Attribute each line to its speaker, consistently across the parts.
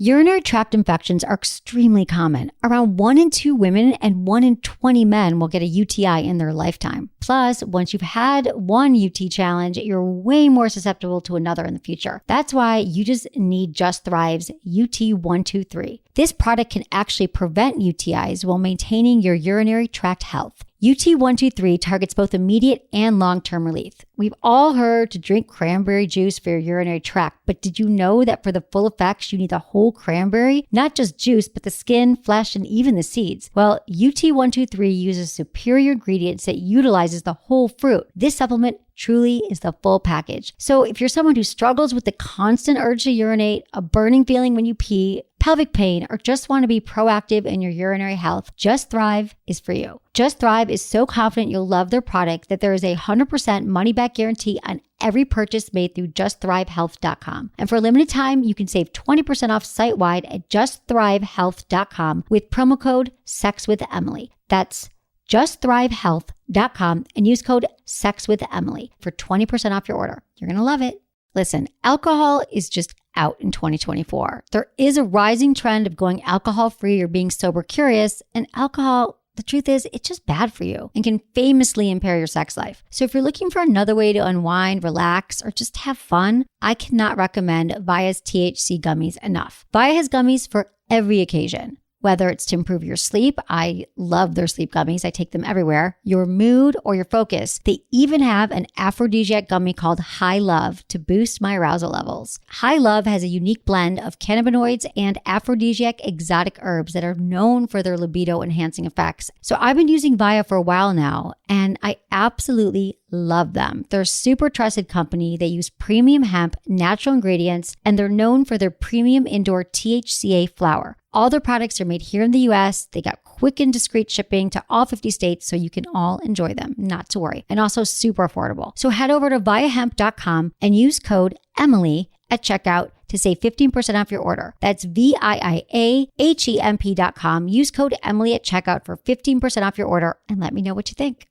Speaker 1: Urinary tract infections are extremely common. Around 1 in 2 women and 1 in 20 men will get a UTI in their lifetime. Plus, once you've had one UT challenge, you're way more susceptible to another in the future. That's why you just need Just Thrive's UT123. This product can actually prevent UTIs while maintaining your urinary tract health. UT123 targets both immediate and long-term relief. We've all heard to drink cranberry juice for your urinary tract, but did you know that for the full effects, you need the whole cranberry? Not just juice, but the skin, flesh, and even the seeds. Well, UT123 uses superior ingredients that utilizes the whole fruit. This supplement truly is the full package. So if you're someone who struggles with the constant urge to urinate, a burning feeling when you pee, pelvic pain, or just want to be proactive in your urinary health, Just Thrive is for you. Just Thrive is so confident you'll love their product that there is a 100% money-back guarantee on every purchase made through justthrivehealth.com. And for a limited time, you can save 20% off site-wide at justthrivehealth.com with promo code SEXWithEmily. That's justthrivehealth.com and use code SEXWithEmily for 20% off your order. You're going to love it. Listen, alcohol is just out in 2024. There is a rising trend of going alcohol-free or being sober curious, and alcohol, the truth is, it's just bad for you and can famously impair your sex life. So if you're looking for another way to unwind, relax, or just have fun, I cannot recommend Via's THC gummies enough. Via has gummies for every occasion. Whether it's to improve your sleep, I love their sleep gummies. I take them everywhere. Your mood or your focus. They even have an aphrodisiac gummy called High Love to boost my arousal levels. High Love has a unique blend of cannabinoids and aphrodisiac exotic herbs that are known for their libido enhancing effects. So I've been using Via for a while now, and I absolutely love them. They're a super trusted company. They use premium hemp, natural ingredients, and they're known for their premium indoor THCA flower. All their products are made here in the US. They got quick and discreet shipping to all 50 states, so you can all enjoy them, not to worry. And also super affordable. So head over to viahemp.com and use code Emily at checkout to save 15% off your order. That's VIIAHEMP.com. Use code Emily at checkout for 15% off your order and let me know what you think.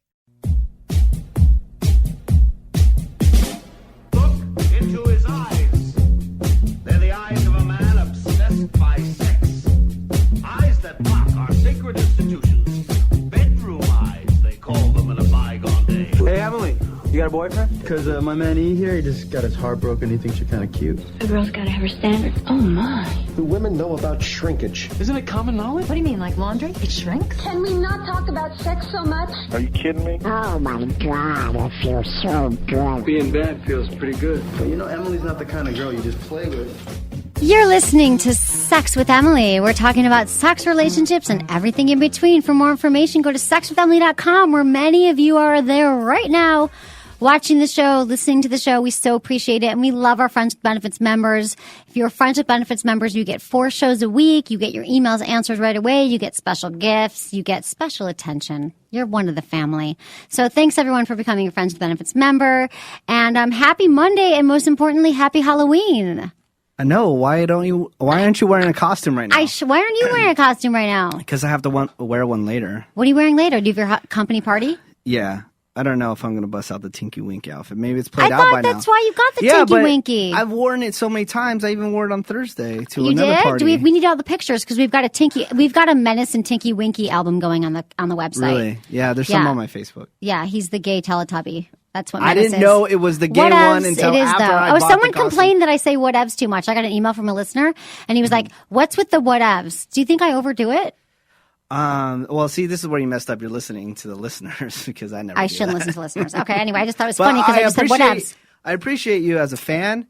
Speaker 2: Look into his eyes. They're the eyes of a man obsessed by sex. Eyes that mock our sacred institutions. Bedroom eyes, they call them in a bygone day.
Speaker 3: Hey, Emily, you got a boyfriend? Because my man E here, he just got his heart broken. He thinks you're kind of cute.
Speaker 4: A girl's got to have her standards. Oh, my.
Speaker 5: Do women know about shrinkage?
Speaker 3: Isn't it common knowledge?
Speaker 4: What do you mean, like laundry? It shrinks?
Speaker 6: Can we not talk about sex so much?
Speaker 5: Are you kidding me?
Speaker 6: Oh my God, I feel so good.
Speaker 3: Being bad feels pretty good. But you know, Emily's not the kind of girl you just play with.
Speaker 1: You're listening to Sex with Emily. We're talking about sex, relationships, and everything in between. For more information, go to sexwithemily.com, where many of you are there right now watching the show, listening to the show. We so appreciate it. And we love our Friends with Benefits members. If you're Friends with Benefits members, you get 4 shows a week. You get your emails answered right away. You get special gifts. You get special attention. You're one of the family. So thanks, everyone, for becoming a Friends with Benefits member. And happy Monday. And most importantly, happy Halloween.
Speaker 7: I know. Why aren't you wearing a costume right now?
Speaker 1: Why aren't you wearing a costume right now?
Speaker 7: Because I have to wear one later.
Speaker 1: What are you wearing later? Do you have your company party?
Speaker 7: Yeah. I don't know if I'm going to bust out the Tinky Winky outfit. Maybe it's played out by now.
Speaker 1: I thought that's why you got the Tinky Winky.
Speaker 7: I've worn it so many times. I even wore it on Thursday to
Speaker 1: you
Speaker 7: another
Speaker 1: did?
Speaker 7: party.
Speaker 1: We need all the pictures because we've got a Menace and Tinky Winky album going on the website.
Speaker 7: Really? Yeah, there's some on my Facebook.
Speaker 1: Yeah, he's the gay Teletubby. That's what Menace
Speaker 7: I didn't
Speaker 1: is.
Speaker 7: know it was the gay one until after I bought
Speaker 1: someone
Speaker 7: the costume.
Speaker 1: complained that I say whatevs too much. I got an email from a listener, and he was like, "What's with the whatevs? Do you think I overdo it?"
Speaker 7: Well, see, this is where you messed up. You're listening to the listeners because I never.
Speaker 1: I shouldn't listen to listeners. Okay, anyway, I just thought it was funny because I just said whatevs.
Speaker 7: I appreciate you as a fan,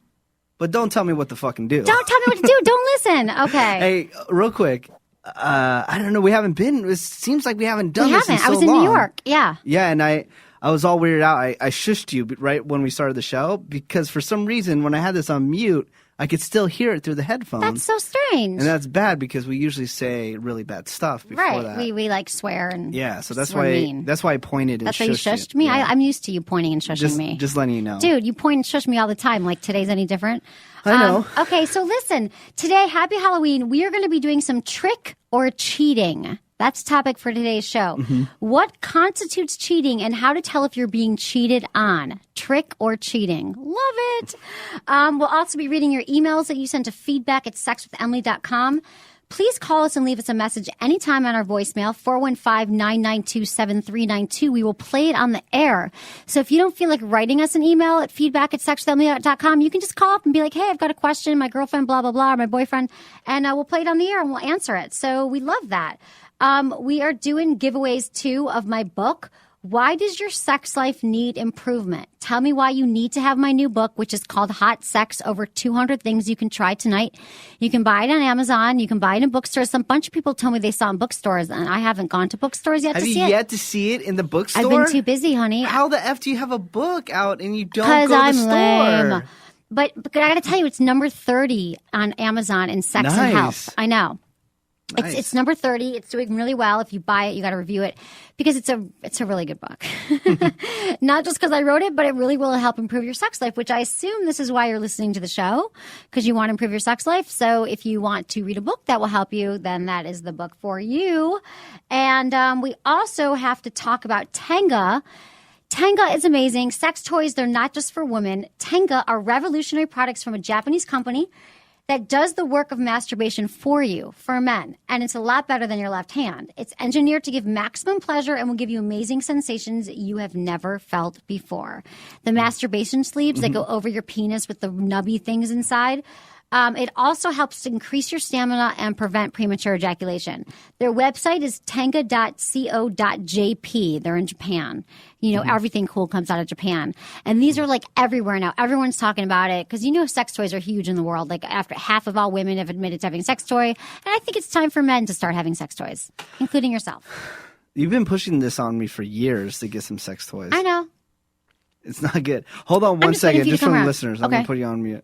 Speaker 7: but don't tell me what to fucking do.
Speaker 1: Don't tell me what to do. Don't listen. Okay.
Speaker 7: Hey, real quick. I don't know. We haven't been. It seems like we haven't done this in so long.
Speaker 1: I was in New York. Yeah.
Speaker 7: Yeah, and I was all weirded out. I shushed you right when we started the show because for some reason when I had this on mute, I could still hear it through the headphones.
Speaker 1: That's so strange.
Speaker 7: And that's bad because we usually say really bad stuff before that.
Speaker 1: We like swear and
Speaker 7: so that's why
Speaker 1: mean.
Speaker 7: That's why I pointed and
Speaker 1: that's why you shushed me.
Speaker 7: Yeah.
Speaker 1: I'm used to you pointing and shushing me.
Speaker 7: Just letting you know,
Speaker 1: dude. You point and shush me all the time. Like today's any different?
Speaker 7: I know.
Speaker 1: Okay, so listen. Today, happy Halloween. We are going to be doing some trick or cheating. That's the topic for today's show. What constitutes cheating and how to tell if you're being cheated on? Trick or cheating? Love it. We'll also be reading your emails that you sent to feedback@sexwithemily.com. Please call us and leave us a message anytime on our voicemail, 415-992-7392. We will play it on the air. So if you don't feel like writing us an email at feedback@sexwithemily.com, you can just call up and be like, hey, I've got a question, my girlfriend, blah, blah, blah, or my boyfriend, and we'll play it on the air and we'll answer it. So we love that. We are doing giveaways, too, of my book, Why Does Your Sex Life Need Improvement? Tell me why you need to have my new book, which is called Hot Sex, Over 200 Things You Can Try Tonight. You can buy it on Amazon. You can buy it in bookstores. Some bunch of people told me they saw it in bookstores, and I haven't gone to bookstores yet to see it.
Speaker 7: Have you yet to see it in the bookstore?
Speaker 1: I've been too busy, honey.
Speaker 7: How the F do you have a book out and you don't go to
Speaker 1: I'm
Speaker 7: the store?
Speaker 1: lame. But I got to tell you, it's number 30 on Amazon in Sex and Health. I know.
Speaker 7: Nice.
Speaker 1: It's number 30. It's doing really well. If you buy it, you got to review it because it's a really good book. Not just because I wrote it, but it really will help improve your sex life, which I assume this is why you're listening to the show, because you want to improve your sex life. So if you want to read a book that will help you, then that is the book for you. And we also have to talk about Tenga. Tenga is amazing. Sex toys, they're not just for women. Tenga are revolutionary products from a Japanese company that does the work of masturbation for you, for men. And it's a lot better than your left hand. It's engineered to give maximum pleasure and will give you amazing sensations you have never felt before. The masturbation sleeves that go over your penis with the nubby things inside. It also helps to increase your stamina and prevent premature ejaculation. Their website is tenga.co.jp. They're in Japan. You know, everything cool comes out of Japan. And these are like everywhere now. Everyone's talking about it because you know sex toys are huge in the world. Like after half of all women have admitted to having a sex toy. And I think it's time for men to start having sex toys, including yourself.
Speaker 7: You've been pushing this on me for years to get some sex toys.
Speaker 1: I know.
Speaker 7: It's not good. Hold on one
Speaker 1: just waiting
Speaker 7: second,
Speaker 1: for you to
Speaker 7: just
Speaker 1: come
Speaker 7: for the
Speaker 1: around.
Speaker 7: listeners. I'm
Speaker 1: Okay.
Speaker 7: going to put you on mute.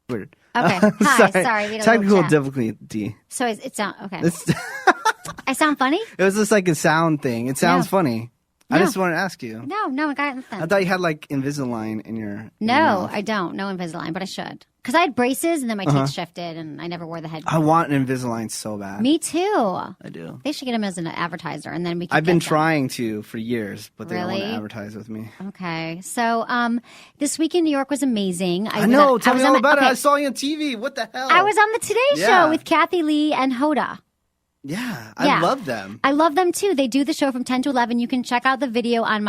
Speaker 7: Weird.
Speaker 1: Okay. Hi. Sorry. We had a
Speaker 7: Technical
Speaker 1: little chat.
Speaker 7: difficulty.
Speaker 1: So it sound okay.
Speaker 7: It's,
Speaker 1: I sound funny?
Speaker 7: it was just like a sound thing. It sounds
Speaker 1: No.
Speaker 7: funny. I
Speaker 1: No.
Speaker 7: just wanted to ask you.
Speaker 1: No, I got nothing.
Speaker 7: I thought you had like Invisalign in your
Speaker 1: No,
Speaker 7: mouth.
Speaker 1: I don't. No Invisalign, but I should. Because I had braces and then my teeth shifted and I never wore the head.
Speaker 7: I want an Invisalign so bad.
Speaker 1: Me too.
Speaker 7: I do.
Speaker 1: They should get him as an advertiser and then we can
Speaker 7: I've been
Speaker 1: get them.
Speaker 7: trying to for years, but they don't want
Speaker 1: Really?
Speaker 7: to advertise with me.
Speaker 1: Okay. So this week in New York was amazing.
Speaker 7: I know. Tell me all about it.
Speaker 1: okay.
Speaker 7: I saw you on TV. What the hell?
Speaker 1: I was on the Today
Speaker 7: Yeah.
Speaker 1: Show with Kathy Lee and Hoda.
Speaker 7: Yeah,
Speaker 1: Yeah.
Speaker 7: I love them.
Speaker 1: I love them too. They do the show from 10 to 11. You can check out the video on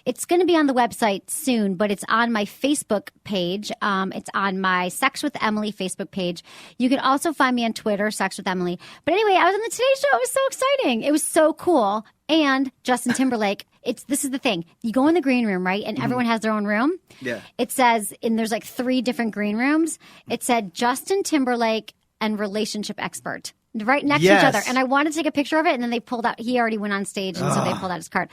Speaker 1: it's going to be on the website soon, but it's on my Facebook page. It's on my Sex with Emily Facebook page. You can also find me on Twitter, Sex with Emily. But anyway, I was on the Today Show. It was so exciting. It was so cool. And Justin Timberlake, this is the thing. You go in the green room, right? And everyone has their own room.
Speaker 7: Yeah.
Speaker 1: It says, and there's like 3 different green rooms. It said Justin Timberlake and relationship expert. Right next to each other. And I wanted to take a picture of it, and then they pulled out, he already went on stage, and so they pulled out his card.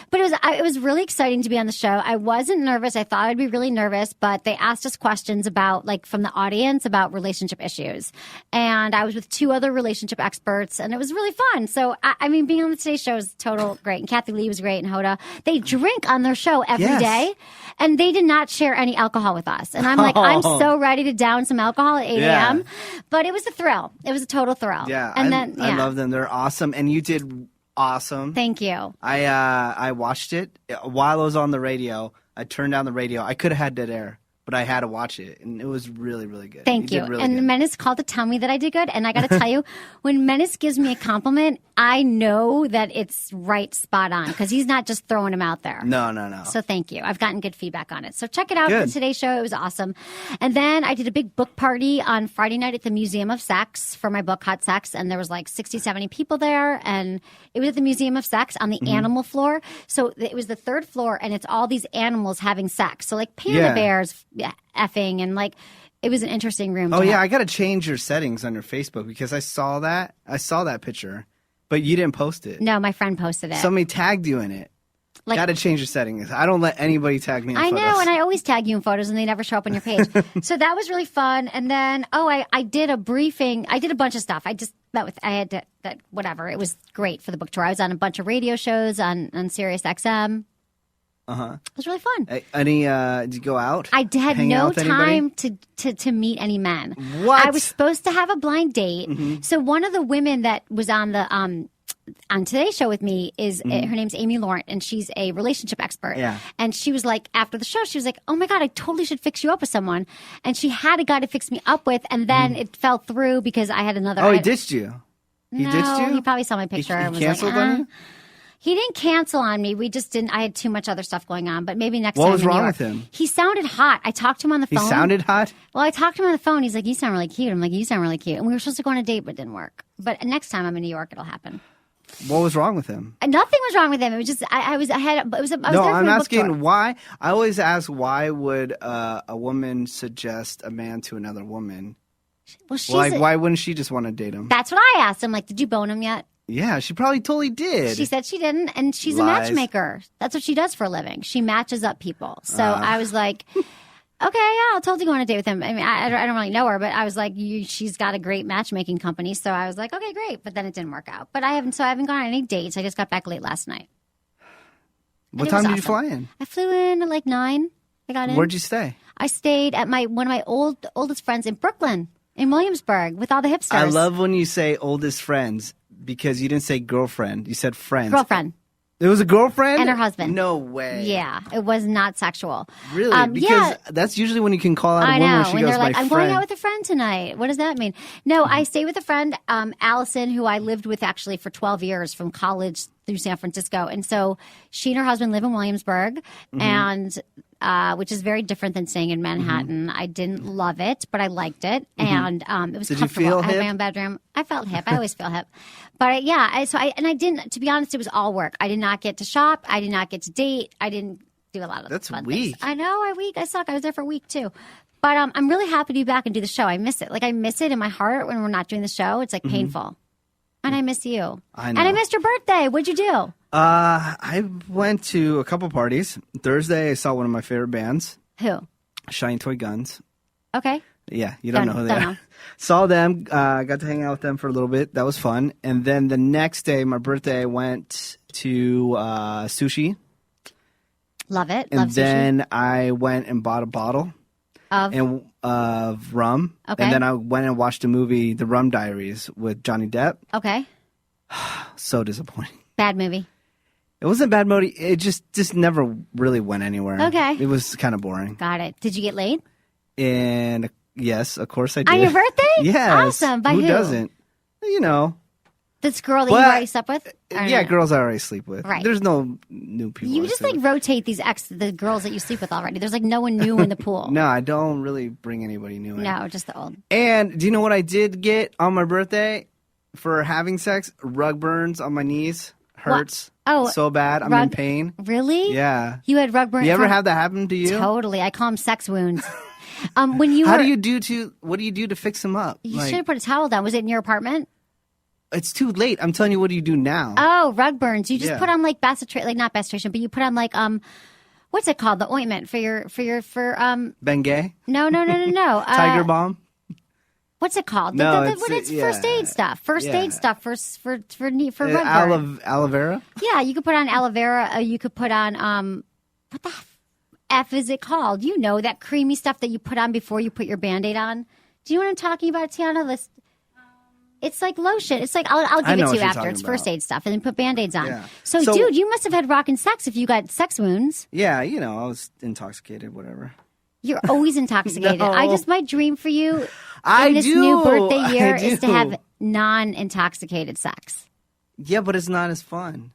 Speaker 1: But it was really exciting to be on the show. I wasn't nervous. I thought I'd be really nervous, but they asked us questions about, like, from the audience about relationship issues. And I was with 2 other relationship experts, and it was really fun. So, I mean, being on the Today Show is total great. And Kathy Lee was great, and Hoda. They drink on their show every day, and they did not share any alcohol with us. And I'm like, I'm so ready to down some alcohol at 8 a.m. But it was a thrill. It was a total thrill.
Speaker 7: Yeah,
Speaker 1: And
Speaker 7: I love them. They're awesome, and you did awesome.
Speaker 1: Thank you.
Speaker 7: I watched it while I was on the radio. I turned down the radio. I could have had dead air, but I had to watch it, and it was really, really good.
Speaker 1: Thank you.
Speaker 7: Did really
Speaker 1: And
Speaker 7: good.
Speaker 1: Menace called to tell me that I did good. And I got to tell you, when Menace gives me a compliment, I know that it's right spot on because he's not just throwing them out there.
Speaker 7: No.
Speaker 1: So thank you. I've gotten good feedback on it. So check it out.
Speaker 7: Good.
Speaker 1: The Today Show. It was awesome. And then I did a big book party on Friday night at the Museum of Sex for my book, Hot Sex. And there was like 60, 70 people there. And it was at the Museum of Sex on the animal floor. So it was the 3rd floor and it's all these animals having sex. So like panda bears effing and like it was an interesting room.
Speaker 7: Oh
Speaker 1: to
Speaker 7: yeah,
Speaker 1: have.
Speaker 7: I got to change your settings on your Facebook because I saw that picture, but you didn't post it.
Speaker 1: No, my friend posted it.
Speaker 7: Somebody tagged you in it.
Speaker 1: Like-
Speaker 7: Got to change your settings. I don't let anybody tag me in
Speaker 1: I
Speaker 7: photos.
Speaker 1: know, and I always tag you in photos, and they never show up on your page. So that was really fun. And then, I did a briefing. I did a bunch of stuff. I had to, that whatever. It was great for the book tour. I was on a bunch of radio shows on Sirius XM. It was really fun.
Speaker 7: Did you go out?
Speaker 1: I had
Speaker 7: Hang
Speaker 1: no
Speaker 7: out with anybody?
Speaker 1: time to meet any men.
Speaker 7: What?
Speaker 1: I was supposed to have a blind date. So one of the women that was on the on today's show with me is her name's Amy Laurent, and she's a relationship expert.
Speaker 7: Yeah.
Speaker 1: And she was like, after the show, she was like, "Oh my God, I totally should fix you up with someone." And she had a guy to fix me up with, and then it fell through because I had another.
Speaker 7: Oh, he ditched you. He
Speaker 1: no,
Speaker 7: ditched you.
Speaker 1: He probably saw my picture.
Speaker 7: He
Speaker 1: and was
Speaker 7: canceled
Speaker 1: like,
Speaker 7: on you.
Speaker 1: He didn't cancel on me. We just didn't. I had too much other stuff going on. But maybe next
Speaker 7: What
Speaker 1: time.
Speaker 7: was
Speaker 1: in New
Speaker 7: wrong
Speaker 1: York.
Speaker 7: with him?
Speaker 1: He sounded hot. I talked to him on the
Speaker 7: He
Speaker 1: phone.
Speaker 7: sounded hot.
Speaker 1: Well, I talked to him on the phone. He's like, "You sound really cute." I'm like, "You sound really cute." And we were supposed to go on a date, but it didn't work. But next time I'm in New York, it'll happen.
Speaker 7: What was wrong with him?
Speaker 1: And nothing was wrong with him. It was just I was ahead. But it was. I was
Speaker 7: No,
Speaker 1: there for
Speaker 7: I'm
Speaker 1: a book
Speaker 7: asking
Speaker 1: tour.
Speaker 7: why. I always ask why would a woman suggest a man to another woman?
Speaker 1: Well, she's
Speaker 7: Why wouldn't she just want to date him?
Speaker 1: That's what I asked him. Like, did you bone him yet?
Speaker 7: Yeah, she probably totally did.
Speaker 1: She said she didn't, and she's a
Speaker 7: Lies.
Speaker 1: matchmaker. That's what she does for a living. She matches up people. So I was like, okay, yeah, I'll totally go on a date with him. I mean, I don't really know her, but I was like, she's got a great matchmaking company. So I was like, okay, great. But then it didn't work out. But I haven't gone on any dates. I just got back late last night.
Speaker 7: What
Speaker 1: it
Speaker 7: time
Speaker 1: was
Speaker 7: did you
Speaker 1: awesome.
Speaker 7: fly in?
Speaker 1: I flew in at like 9. I got in.
Speaker 7: Where'd you stay?
Speaker 1: I stayed at one of my oldest friends in Brooklyn, in Williamsburg, with all the hipsters.
Speaker 7: I love when you say oldest friends because you didn't say girlfriend. You said friends.
Speaker 1: girlfriend.
Speaker 7: It was a girlfriend?
Speaker 1: And her husband.
Speaker 7: No way.
Speaker 1: Yeah, it was not sexual.
Speaker 7: Really? Because
Speaker 1: yeah.
Speaker 7: that's usually when you can call out a
Speaker 1: I
Speaker 7: woman
Speaker 1: know.
Speaker 7: when she
Speaker 1: When
Speaker 7: goes,
Speaker 1: they're like,
Speaker 7: my
Speaker 1: I'm
Speaker 7: friend.
Speaker 1: going out with a friend tonight. What does that mean? No, I stayed with a friend, Allison, who I lived with actually for 12 years from college through San Francisco. And so she and her husband live in Williamsburg, and which is very different than staying in Manhattan. I didn't love it, but I liked it. And it was
Speaker 7: Did you
Speaker 1: comfortable.
Speaker 7: feel
Speaker 1: I had my
Speaker 7: hip?
Speaker 1: own bedroom. I felt hip. I always feel hip. But I didn't, to be honest, it was all work. I did not get to shop. I did not get to date. I didn't do a lot of
Speaker 7: That's
Speaker 1: fun
Speaker 7: weak.
Speaker 1: things. I know, I suck. I was there for a week too. But I'm really happy to be back and do the show. I miss it. Like, I miss it in my heart when we're not doing the show. It's like painful. And I miss you.
Speaker 7: I know.
Speaker 1: And I missed your birthday. What'd you do?
Speaker 7: I went to a couple parties. Thursday, I saw one of my favorite bands,
Speaker 1: Who?
Speaker 7: Shiny Toy Guns.
Speaker 1: Okay.
Speaker 7: Yeah, you don't know who they
Speaker 1: don't
Speaker 7: are.
Speaker 1: know.
Speaker 7: Saw them, got to hang out with them for a little bit. That was fun. And then the next day, my birthday, I went to sushi.
Speaker 1: Love it.
Speaker 7: And
Speaker 1: Love sushi.
Speaker 7: then I went and bought a bottle of rum.
Speaker 1: Okay.
Speaker 7: And then I went and watched a movie, The Rum Diaries, with Johnny Depp.
Speaker 1: Okay.
Speaker 7: So disappointing.
Speaker 1: Bad movie.
Speaker 7: It wasn't a bad movie. It just never really went anywhere.
Speaker 1: Okay.
Speaker 7: It was kind of boring.
Speaker 1: Got it. Did you get laid?
Speaker 7: And yes, of course I did.
Speaker 1: On your birthday?
Speaker 7: Yes.
Speaker 1: Awesome. By who?
Speaker 7: doesn't? You know.
Speaker 1: This girl that
Speaker 7: Well,
Speaker 1: you already slept with? Or
Speaker 7: Yeah,
Speaker 1: no?
Speaker 7: girls I already sleep with.
Speaker 1: Right.
Speaker 7: There's no new people.
Speaker 1: You
Speaker 7: I
Speaker 1: just
Speaker 7: sleep
Speaker 1: like
Speaker 7: with.
Speaker 1: rotate the girls that you sleep with already. There's like no one new in the pool.
Speaker 7: No, I don't really bring anybody new in.
Speaker 1: No, just the old.
Speaker 7: And do you know what I did get on my birthday for having sex? Rug burns on my knees. Hurts.
Speaker 1: Oh,
Speaker 7: so bad. I'm in
Speaker 1: rug-
Speaker 7: pain.
Speaker 1: Really?
Speaker 7: Yeah.
Speaker 1: You had rug burn.
Speaker 7: You ever
Speaker 1: from-
Speaker 7: have that happen to you?
Speaker 1: Totally. I call them sex wounds. When you
Speaker 7: What
Speaker 1: were,
Speaker 7: do you do to fix them up?
Speaker 1: you
Speaker 7: Like,
Speaker 1: should have put a towel down. Was it in your apartment?
Speaker 7: it's too late. I'm telling you, what do you do now?
Speaker 1: Oh, rug burns. You just
Speaker 7: Yeah.
Speaker 1: put on like not bastration, but you put on like what's it called? The ointment for
Speaker 7: Bengay?
Speaker 1: no.
Speaker 7: Tiger Balm?
Speaker 1: What's it called?
Speaker 7: No,
Speaker 1: What it's
Speaker 7: yeah.
Speaker 1: first aid stuff. First
Speaker 7: Yeah.
Speaker 1: aid stuff for rug burn.
Speaker 7: Aloe vera?
Speaker 1: Yeah, you could put on aloe vera. You could put on what the F is it called? You know, that creamy stuff that you put on before you put your Band-Aid on. Do you know what I'm talking about, Tiana? It's like lotion. It's like I'll
Speaker 7: I
Speaker 1: give
Speaker 7: know
Speaker 1: it
Speaker 7: what
Speaker 1: to you
Speaker 7: you're
Speaker 1: after.
Speaker 7: talking
Speaker 1: It's first
Speaker 7: about.
Speaker 1: aid stuff, and then put Band-Aids on.
Speaker 7: Yeah.
Speaker 1: So, dude, you must have had rockin' sex if you got sex wounds.
Speaker 7: Yeah, you know, I was intoxicated, whatever.
Speaker 1: You're always intoxicated.
Speaker 7: No.
Speaker 1: My dream for you
Speaker 7: I
Speaker 1: in this
Speaker 7: do.
Speaker 1: new birthday year
Speaker 7: I
Speaker 1: is to
Speaker 7: do.
Speaker 1: have non-intoxicated sex.
Speaker 7: Yeah, but it's not as fun.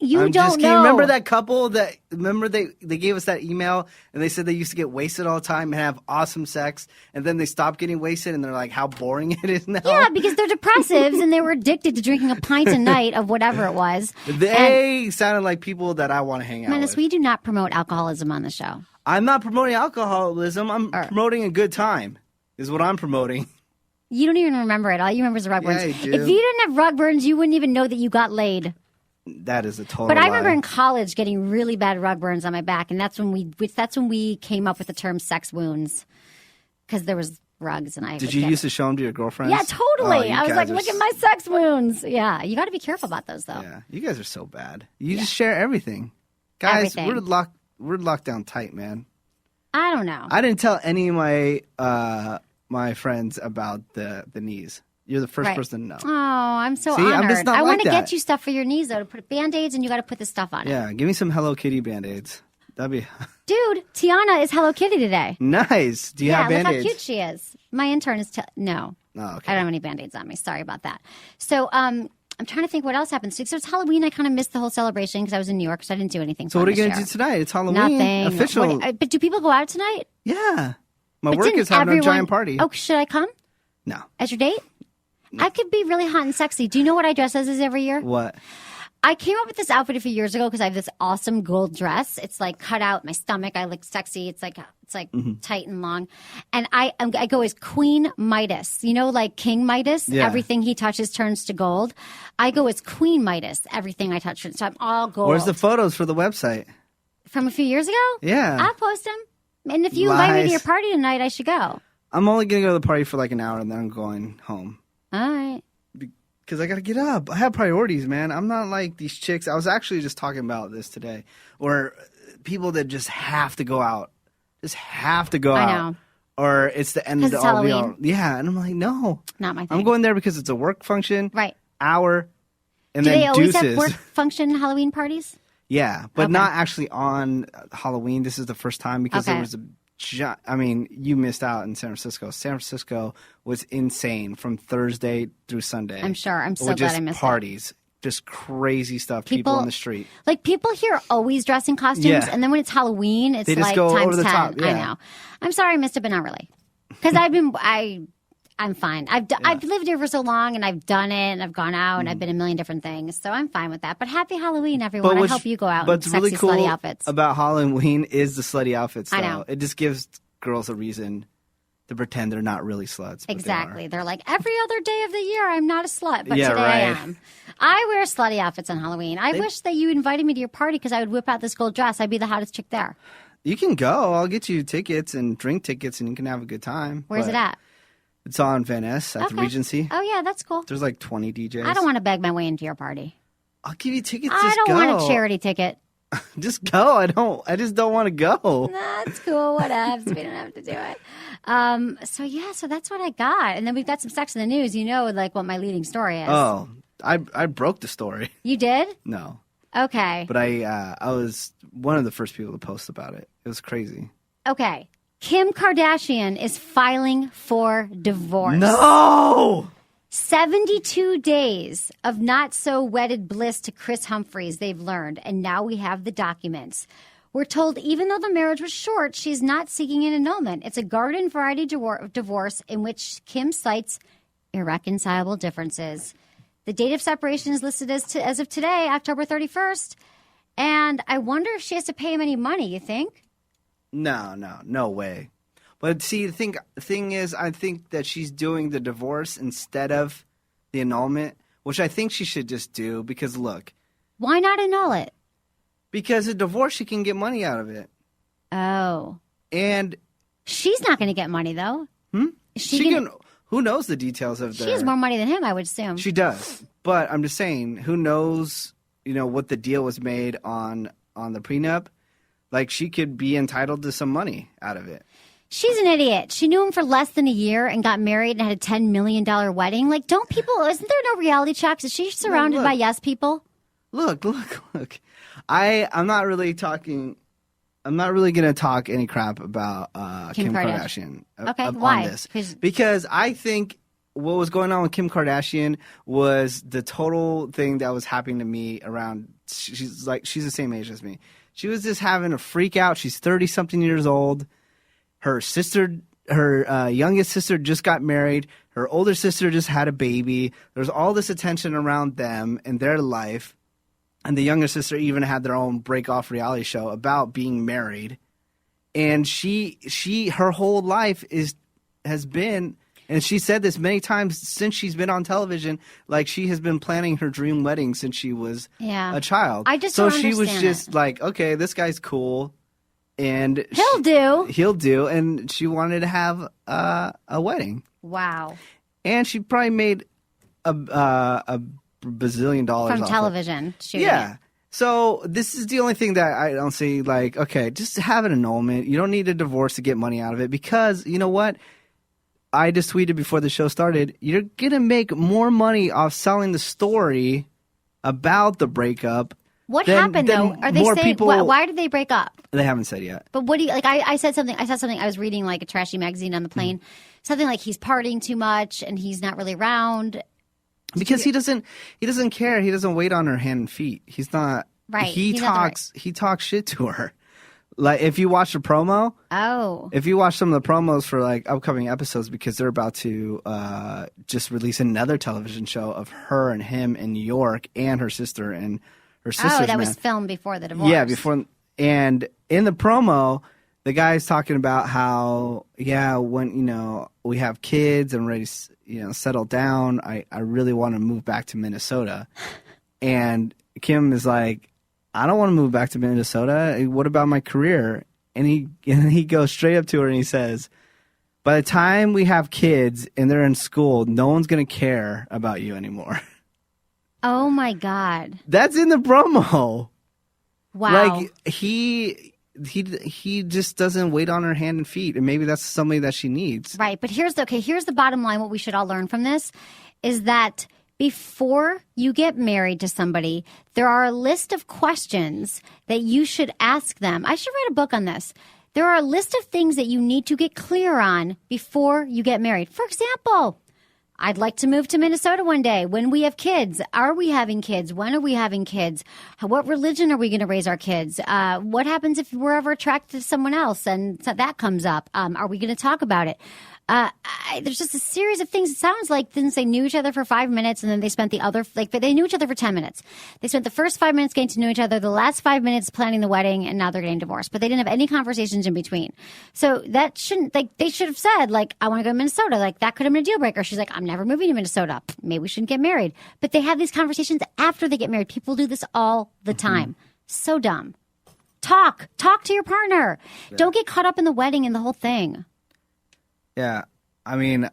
Speaker 1: You
Speaker 7: I'm
Speaker 1: don't
Speaker 7: just
Speaker 1: know.
Speaker 7: kidding. Remember that couple that they gave us that email and they said they used to get wasted all the time and have awesome sex, and then they stopped getting wasted and they're like, how boring it is now.
Speaker 1: Yeah, because they're depressives and they were addicted to drinking a pint a night of whatever it was.
Speaker 7: They sounded like people that I want to hang out
Speaker 1: Menace,
Speaker 7: with.
Speaker 1: we do not promote alcoholism on the show.
Speaker 7: I'm not promoting alcoholism. I'm promoting a good time. Is what I'm promoting.
Speaker 1: You don't even remember it. All you remember is the rug burns.
Speaker 7: Yeah, I do.
Speaker 1: If you didn't have rug burns, you wouldn't even know that you got laid.
Speaker 7: That is a total
Speaker 1: But I
Speaker 7: lie.
Speaker 1: remember in college getting really bad rug burns on my back, and that's when we came up with the term sex wounds, because there was rugs, and I
Speaker 7: Did you used to show them to your girlfriends?
Speaker 1: Yeah, totally.
Speaker 7: Oh,
Speaker 1: I was like,
Speaker 7: guys
Speaker 1: look
Speaker 7: are
Speaker 1: at my sex wounds. Yeah, you got to be careful about those, though.
Speaker 7: Yeah, you guys are so bad. You just share everything. Guys,
Speaker 1: Everything.
Speaker 7: we're locked down tight, man.
Speaker 1: I don't know.
Speaker 7: I didn't tell any of my friends about the knees. You're the first
Speaker 1: Right.
Speaker 7: person to know.
Speaker 1: Oh, I'm so
Speaker 7: See, I'm
Speaker 1: honored.
Speaker 7: just not
Speaker 1: I
Speaker 7: like
Speaker 1: want to
Speaker 7: that.
Speaker 1: get you stuff for your knees, though, to put Band-Aids, and you got to put the stuff on it.
Speaker 7: Yeah, give me some Hello Kitty Band-Aids. That'd be
Speaker 1: Dude, Tiana is Hello Kitty today.
Speaker 7: nice. Do you have
Speaker 1: look how
Speaker 7: Band-Aids?
Speaker 1: cute she is. My intern is no.
Speaker 7: Oh, okay.
Speaker 1: I don't have any Band-Aids on me. Sorry about that. So I'm trying to think what else happened. So it's Halloween. I kind of missed the whole celebration because I was in New York, so I didn't do anything.
Speaker 7: So what are you
Speaker 1: going
Speaker 7: gonna
Speaker 1: to
Speaker 7: do tonight? It's Halloween.
Speaker 1: Nothing.
Speaker 7: Official.
Speaker 1: But do people go out tonight?
Speaker 7: Yeah. My
Speaker 1: But
Speaker 7: work
Speaker 1: didn't
Speaker 7: is having a
Speaker 1: everyone-
Speaker 7: giant party.
Speaker 1: Oh, should I come
Speaker 7: No.
Speaker 1: as your date? I could be really hot and sexy. Do you know what I dress as every year?
Speaker 7: What?
Speaker 1: I came up with this outfit a few years ago because I have this awesome gold dress. It's like cut out my stomach. I look sexy. It's like tight and long, and I go as Queen Midas. You know, like King Midas.
Speaker 7: Yeah.
Speaker 1: Everything he touches turns to gold. I go as Queen Midas. Everything I touch, so I'm all gold.
Speaker 7: Where's the photos for the website?
Speaker 1: From a few years ago?
Speaker 7: Yeah.
Speaker 1: I'll post them. And if you invite me to
Speaker 7: Lies.
Speaker 1: your party tonight, I should go.
Speaker 7: I'm only gonna go to the party for like an hour and then I'm going home.
Speaker 1: All right.
Speaker 7: Because I got to get up. I have priorities, man. I'm not like these chicks. I was actually just talking about this today. Or people that just have to go out. Just have to go
Speaker 1: I
Speaker 7: out.
Speaker 1: know.
Speaker 7: Or it's the end
Speaker 1: 'Cause
Speaker 7: of
Speaker 1: it's
Speaker 7: the all.
Speaker 1: Halloween.
Speaker 7: Yeah. And I'm like, no.
Speaker 1: Not my thing.
Speaker 7: I'm going there because it's a work function.
Speaker 1: Right.
Speaker 7: Hour. And
Speaker 1: Do
Speaker 7: then
Speaker 1: they always
Speaker 7: deuces.
Speaker 1: have work function Halloween parties?
Speaker 7: Yeah. But
Speaker 1: Okay.
Speaker 7: not actually on Halloween. This is the first time because there
Speaker 1: Okay.
Speaker 7: was I mean, you missed out in San Francisco. San Francisco was insane from Thursday through Sunday.
Speaker 1: I'm sure. I'm so
Speaker 7: With
Speaker 1: glad
Speaker 7: just
Speaker 1: I missed it.
Speaker 7: parties, just crazy stuff. People on the street.
Speaker 1: Like people here always dress in costumes,
Speaker 7: Yeah.
Speaker 1: and then when it's Halloween, it's
Speaker 7: They just
Speaker 1: like
Speaker 7: go
Speaker 1: times
Speaker 7: over the
Speaker 1: 10.
Speaker 7: top,
Speaker 1: I
Speaker 7: yeah.
Speaker 1: know. I'm sorry I missed it, but not really. Because I'm fine. I've lived here for so long, and I've done it, and I've gone out, and I've been a million different things, so I'm fine with that. But happy Halloween, everyone! I hope you go out in
Speaker 7: What's
Speaker 1: sexy,
Speaker 7: really cool
Speaker 1: slutty outfits.
Speaker 7: about Halloween is the slutty outfits. Though.
Speaker 1: I know.
Speaker 7: It just gives girls a reason to pretend they're not really sluts. but they
Speaker 1: Exactly.
Speaker 7: are.
Speaker 1: They're like, every other day of the year, I'm not a slut, but
Speaker 7: Yeah,
Speaker 1: today I
Speaker 7: right.
Speaker 1: am. I wear slutty outfits on Halloween. I wish that you invited me to your party because I would whip out this gold dress. I'd be the hottest chick there.
Speaker 7: You can go. I'll get you tickets and drink tickets, and you can have a good time.
Speaker 1: Where's
Speaker 7: But
Speaker 1: it at?
Speaker 7: It's on Van Ness at the
Speaker 1: Okay.
Speaker 7: Regency.
Speaker 1: Oh, yeah, that's cool.
Speaker 7: There's like 20 DJs.
Speaker 1: I don't want to beg my way into your party.
Speaker 7: I'll give you tickets.
Speaker 1: I
Speaker 7: Just
Speaker 1: don't
Speaker 7: go.
Speaker 1: want a charity ticket.
Speaker 7: Just go. I just don't want to go.
Speaker 1: That's cool. Whatevs. We don't have to do it. So that's what I got. And then we've got some sex in the news. You know, like what my leading story is.
Speaker 7: Oh, I broke the story.
Speaker 1: You did?
Speaker 7: No,
Speaker 1: Okay.
Speaker 7: but I was one of the first people to post about it. It was crazy.
Speaker 1: Okay. Kim Kardashian is filing for divorce.
Speaker 7: No.
Speaker 1: 72 days of not so wedded bliss to Chris Humphries, they've learned. And now we have the documents. We're told even though the marriage was short, she's not seeking an annulment. It's a garden variety divorce in which Kim cites irreconcilable differences. The date of separation is listed as of today, October 31st. And I wonder if she has to pay him any money, you think?
Speaker 7: No way. But see, the thing is, I think that she's doing the divorce instead of the annulment, which I think she should just do because look,
Speaker 1: Why not annul it?
Speaker 7: because a divorce she can get money out of it,
Speaker 1: Oh.
Speaker 7: and
Speaker 1: She's not going to get money, though.
Speaker 7: she can. Who knows the details of the?
Speaker 1: She has more money than him, I would assume.
Speaker 7: She does, but I'm just saying, who knows? What the deal was made on the prenup. Like she could be entitled to some money out of it.
Speaker 1: She's an idiot. She knew him for less than a year and got married and had a $10 million wedding. Like, isn't there no reality checks? Is she surrounded
Speaker 7: look.
Speaker 1: by yes people?
Speaker 7: Look. I'm not really talking. I'm not really going to talk any crap about Kim Kardashian.
Speaker 1: Okay,
Speaker 7: on
Speaker 1: why?
Speaker 7: this. Because I think what was going on with Kim Kardashian was the total thing that was happening to me around. She's the same age as me. She was just having a freak out. She's 30-something years old. Her youngest sister just got married. Her older sister just had a baby. There's all this attention around them and their life. And the younger sister even had their own break-off reality show about being married. And her whole life has been, and she said this many times since she's been on television, like she has been planning her dream wedding since she was a child.
Speaker 1: I just
Speaker 7: so
Speaker 1: don't
Speaker 7: she was
Speaker 1: understand
Speaker 7: just
Speaker 1: it.
Speaker 7: like, okay, this guy's cool. and
Speaker 1: He'll do.
Speaker 7: And she wanted to have a wedding.
Speaker 1: Wow.
Speaker 7: And she probably made a bazillion dollars
Speaker 1: from
Speaker 7: off
Speaker 1: television. Shooting
Speaker 7: Yeah.
Speaker 1: it.
Speaker 7: So this is the only thing that I don't see. Like, okay, just have an annulment. You don't need a divorce to get money out of it because you know what? I just tweeted before the show started. You're gonna make more money off selling the story about the breakup.
Speaker 1: What happened though? Are they saying why did they break up?
Speaker 7: They haven't said yet.
Speaker 1: But what do you like? I said something. I saw something. I was reading like a trashy magazine on the plane. Something like he's partying too much and he's not really around.
Speaker 7: Because he doesn't care. He doesn't wait on her hand and feet. He's not
Speaker 1: right.
Speaker 7: He talks shit to her. Like if you watch the promo.
Speaker 1: Oh.
Speaker 7: If you watch some of the promos for like upcoming episodes because they're about to just release another television show of her and him in New York and her sister and her sister's
Speaker 1: Oh, that was filmed before the divorce.
Speaker 7: Yeah, before. And in the promo, the guy's talking about how, when, we have kids and ready to, settle down, I really want to move back to Minnesota. And Kim is like, I don't want to move back to Minnesota. What about my career? And he goes straight up to her and he says, by the time we have kids and they're in school, no one's going to care about you anymore.
Speaker 1: Oh, my God.
Speaker 7: That's in the promo.
Speaker 1: Wow.
Speaker 7: Like, he just doesn't wait on her hand and feet, and maybe that's somebody that she needs.
Speaker 1: Right, but here's the bottom line. What we should all learn from this is that before you get married to somebody, there are a list of questions that you should ask them. I should write a book on this. There are a list of things that you need to get clear on before you get married. For example, I'd like to move to Minnesota one day. When we have kids, are we having kids? When are we having kids? What religion are we going to raise our kids? What happens if we're ever attracted to someone else and that comes up? Are we going to talk about it? There's just a series of things. It sounds like since they knew each other for 5 minutes and then they spent they knew each other for 10 minutes. They spent the first 5 minutes getting to know each other, the last 5 minutes planning the wedding, and now they're getting divorced. But they didn't have any conversations in between. So that shouldn't, they should have said, I want to go to Minnesota. That could have been a deal breaker. She's like, I'm never moving to Minnesota. Maybe we shouldn't get married. But they have these conversations after they get married. People do this all the time. So dumb. Talk to your partner. Yeah. Don't get caught up in the wedding and the whole thing.
Speaker 7: Yeah, I mean,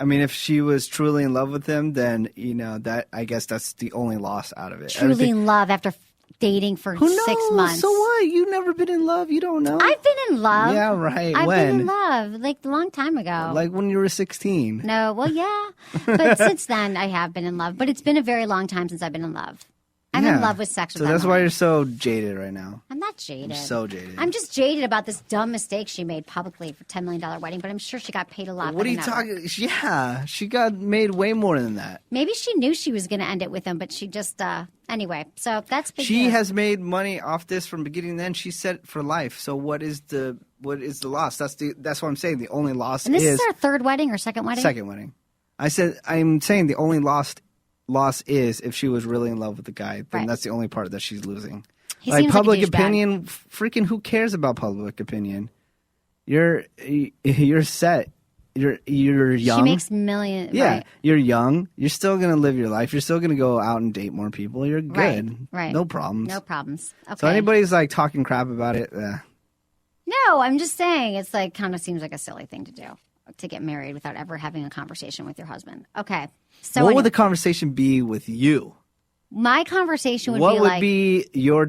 Speaker 7: if she was truly in love with him, then that I guess that's the only loss out of it.
Speaker 1: Truly in love after dating for 6 months.
Speaker 7: So what? You've never been in love. You don't know.
Speaker 1: I've been in love.
Speaker 7: Yeah, right.
Speaker 1: I've been in love a long time ago.
Speaker 7: Like when you were 16.
Speaker 1: No, well, yeah, but since then I have been in love. But it's been a very long time since I've been in love. I'm in love with sex.
Speaker 7: So that's why you're so jaded right now.
Speaker 1: I'm not jaded.
Speaker 7: You're so jaded.
Speaker 1: I'm just jaded about this dumb mistake she made publicly for $10 million wedding, but I'm sure she got paid a lot.
Speaker 7: What are you talking? Yeah, she got made way more than that.
Speaker 1: Maybe she knew she was going to end it with him, but she just anyway. So that's big.
Speaker 7: She has made money off this from beginning. Then she set for life. So what is the loss? That's what I'm saying. The only loss
Speaker 1: and this is her third wedding or second wedding.
Speaker 7: Second wedding. I'm saying the only loss is if she was really in love with the guy, then that's the only part that she's losing.
Speaker 1: He seems
Speaker 7: public
Speaker 1: like a
Speaker 7: opinion, freaking who cares about public opinion? You're set. You're young.
Speaker 1: She makes millions.
Speaker 7: Yeah,
Speaker 1: right.
Speaker 7: You're young. You're still gonna live your life. You're still gonna go out and date more people. You're good.
Speaker 1: Right.
Speaker 7: No problems.
Speaker 1: No problems. Okay.
Speaker 7: So anybody's talking crap about it.
Speaker 1: No, I'm just saying it's kind of seems like a silly thing to do. To get married without ever having a conversation with your husband. Okay. So
Speaker 7: what would the conversation be with you?
Speaker 1: My conversation would
Speaker 7: what
Speaker 1: be
Speaker 7: would be your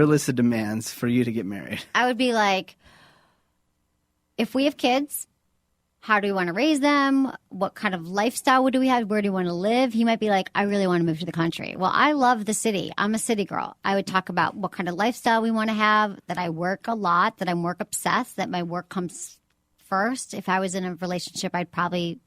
Speaker 7: list of demands for you to get married?
Speaker 1: I would be like, if we have kids, how do we want to raise them? What kind of lifestyle do we have? Where do we want to live? He might be like, I really want to move to the country. Well, I love the city. I'm a city girl. I would talk about what kind of lifestyle we want to have, that I work a lot, that I'm work obsessed, that my work comes first. If I was in a relationship, I'd probably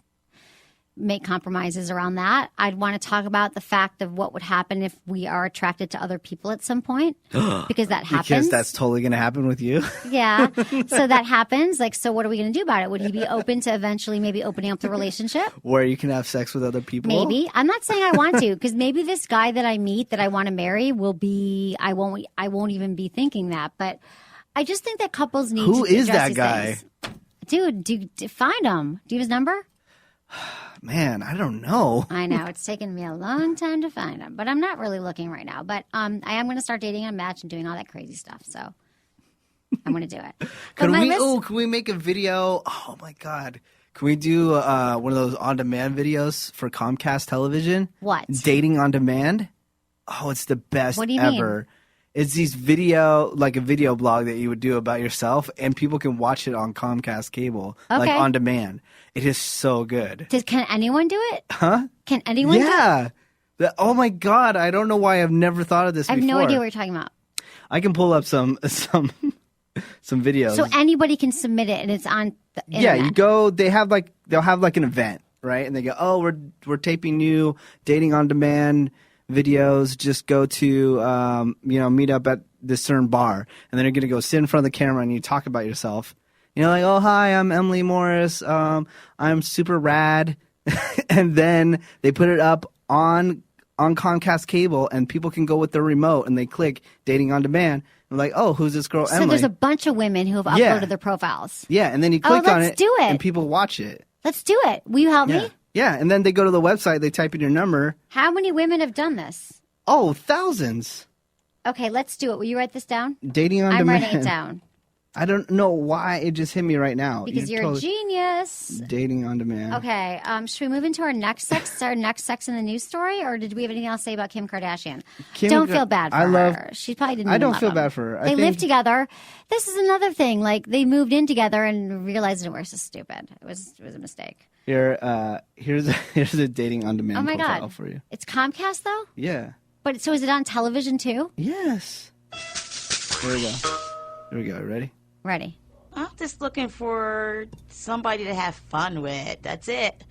Speaker 1: make compromises around that. I'd want to talk about the fact of what would happen if we are attracted to other people at some point, because that happens.
Speaker 7: Because that's totally going to happen with you.
Speaker 1: Yeah. So that happens. So what are we going to do about it? Would he be open to eventually maybe opening up the relationship?
Speaker 7: Where you can have sex with other people?
Speaker 1: Maybe. I'm not saying I want to, because maybe this guy that I meet that I want to marry will be, I won't even be thinking that. But I just think that couples need
Speaker 7: Who
Speaker 1: to
Speaker 7: is
Speaker 1: address
Speaker 7: that
Speaker 1: these
Speaker 7: guy?
Speaker 1: things. Dude, find him. Do you have his number?
Speaker 7: Man, I don't know.
Speaker 1: I know. It's taken me a long time to find him, but I'm not really looking right now. But I am going to start dating on Match and doing all that crazy stuff. So I'm going to do it.
Speaker 7: Can we make a video? Oh my God. Can we do one of those on-demand videos for Comcast television?
Speaker 1: What?
Speaker 7: Dating on demand? Oh, it's the best
Speaker 1: What do you
Speaker 7: ever.
Speaker 1: mean?
Speaker 7: It's these like a video blog that you would do about yourself, and people can watch it on Comcast cable, like
Speaker 1: Okay.
Speaker 7: on demand. It is so good.
Speaker 1: Can anyone do it?
Speaker 7: Huh?
Speaker 1: Can anyone do it?
Speaker 7: Yeah. Oh my God. I don't know why I've never thought of this
Speaker 1: I have
Speaker 7: before.
Speaker 1: no idea what you're talking about.
Speaker 7: I can pull up some videos.
Speaker 1: So anybody can submit it, and it's on the internet.
Speaker 7: Yeah, you go. They'll have like an event, right? And they go, oh, we're taping new dating on demand videos. Just go to meet up at this certain bar, and then you're gonna go sit in front of the camera and you talk about yourself. Like, oh hi, I'm Emily Morris. I'm super rad, and then they put it up on Comcast cable, and people can go with their remote and they click dating on demand. And like, oh, who's this girl?
Speaker 1: So
Speaker 7: Emily.
Speaker 1: there's a bunch of women who have uploaded their profiles.
Speaker 7: Yeah, and then you click on
Speaker 1: let's
Speaker 7: it,
Speaker 1: do it.
Speaker 7: and people watch it.
Speaker 1: Let's do it. Will you help me?
Speaker 7: Yeah, and then they go to the website, they type in your number.
Speaker 1: How many women have done this?
Speaker 7: Oh, thousands.
Speaker 1: Okay, let's do it. Will you write this down?
Speaker 7: Dating on
Speaker 1: I'm
Speaker 7: demand.
Speaker 1: writing it down.
Speaker 7: I don't know why it just hit me right now.
Speaker 1: Because you're a genius.
Speaker 7: Dating on demand.
Speaker 1: Okay, should we move into our next sex in the news story, or did we have anything else to say about Kim Kardashian? Don't feel bad for her. She probably didn't.
Speaker 7: I don't
Speaker 1: love
Speaker 7: feel
Speaker 1: him.
Speaker 7: bad for her.
Speaker 1: They live together. This is another thing. Like they moved in together and realized it was so stupid. It was a mistake.
Speaker 7: Here's a dating on demand.
Speaker 1: Oh my
Speaker 7: profile
Speaker 1: God!
Speaker 7: For you.
Speaker 1: It's Comcast though.
Speaker 7: Yeah.
Speaker 1: But so is it on television too?
Speaker 7: Yes. Here we go. Here we go. Ready?
Speaker 1: Ready.
Speaker 8: I'm just looking for somebody to have fun with. That's it.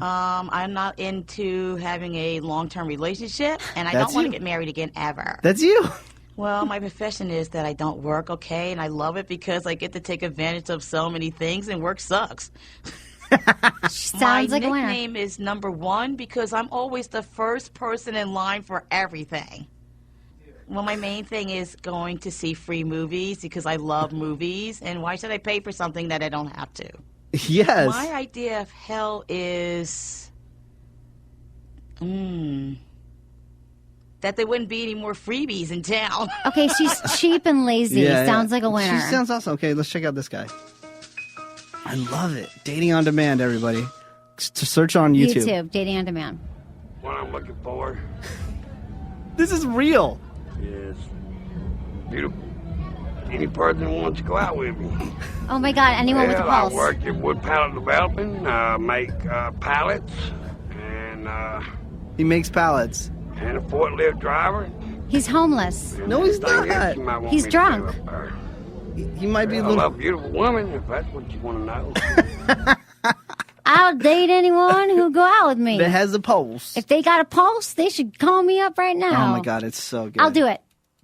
Speaker 8: I'm not into having a long-term relationship, and I don't want to get married again ever.
Speaker 7: That's you.
Speaker 8: Well, my profession is that I don't work, okay, and I love it because I get to take advantage of so many things, and work sucks.
Speaker 1: Sounds like a winner.
Speaker 8: My nickname is number one because I'm always the first person in line for everything. Well, my main thing is going to see free movies because I love movies, and why should I pay for something that I don't have to?
Speaker 7: Yes.
Speaker 8: My idea of hell is that there wouldn't be any more freebies in town.
Speaker 1: Okay, she's cheap and lazy. Sounds like a winner.
Speaker 7: She sounds awesome. Okay, let's check out this guy. I love it. Dating on demand, everybody. To search on YouTube.
Speaker 1: YouTube, dating on demand.
Speaker 5: What I'm looking for
Speaker 7: This is real.
Speaker 5: is beautiful. Any person who wants to go out with me.
Speaker 1: Oh my God! Anyone with a
Speaker 5: Well, I
Speaker 1: pulse.
Speaker 5: work in wood pallet development, make pallets, and
Speaker 7: He makes pallets.
Speaker 5: a forklift driver.
Speaker 1: He's homeless.
Speaker 7: No, he's
Speaker 5: Anything
Speaker 7: not.
Speaker 5: else you might want
Speaker 1: He's
Speaker 5: me to
Speaker 1: drunk.
Speaker 5: do up there.
Speaker 7: He might be a
Speaker 5: I
Speaker 7: little.
Speaker 5: love beautiful women, if that's what you want to know.
Speaker 1: I'll date anyone who go out with me.
Speaker 7: That has a pulse.
Speaker 1: If they got a pulse, they should call me up right now.
Speaker 7: Oh my God, it's so good.
Speaker 1: I'll do it.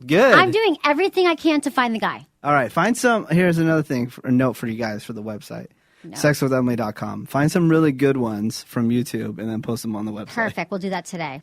Speaker 7: Good.
Speaker 1: I'm doing everything I can to find the guy.
Speaker 7: All right, find some. Here's another thing, a note for you guys for the website. Sexwithemily.com. Find some really good ones from YouTube and then post them on the website.
Speaker 1: Perfect. We'll do that today.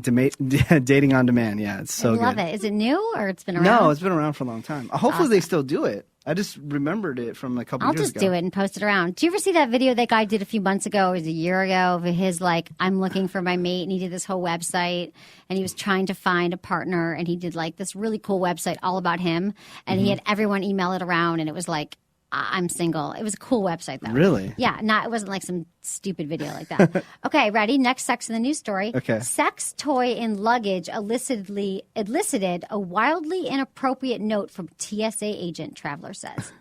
Speaker 7: Dating on demand. Yeah, it's so
Speaker 1: I
Speaker 7: good.
Speaker 1: love it. Is it new or it's been around?
Speaker 7: No, it's been around for a long time. Hopefully they still do it. I just remembered it from a couple
Speaker 1: I'll
Speaker 7: years
Speaker 1: just
Speaker 7: ago.
Speaker 1: do it and post it around. Do you ever see that video that guy did a few months ago? It was a year ago of his like, I'm looking for my mate, and he did this whole website and he was trying to find a partner, and he did like this really cool website all about him, and he had everyone email it around, and it was like, I'm single. It was a cool website though.
Speaker 7: Really?
Speaker 1: Yeah, it wasn't like some stupid video like that. Okay, ready? Next sex in the news story.
Speaker 7: Okay.
Speaker 1: Sex toy in luggage elicited a wildly inappropriate note from TSA agent, Traveler says.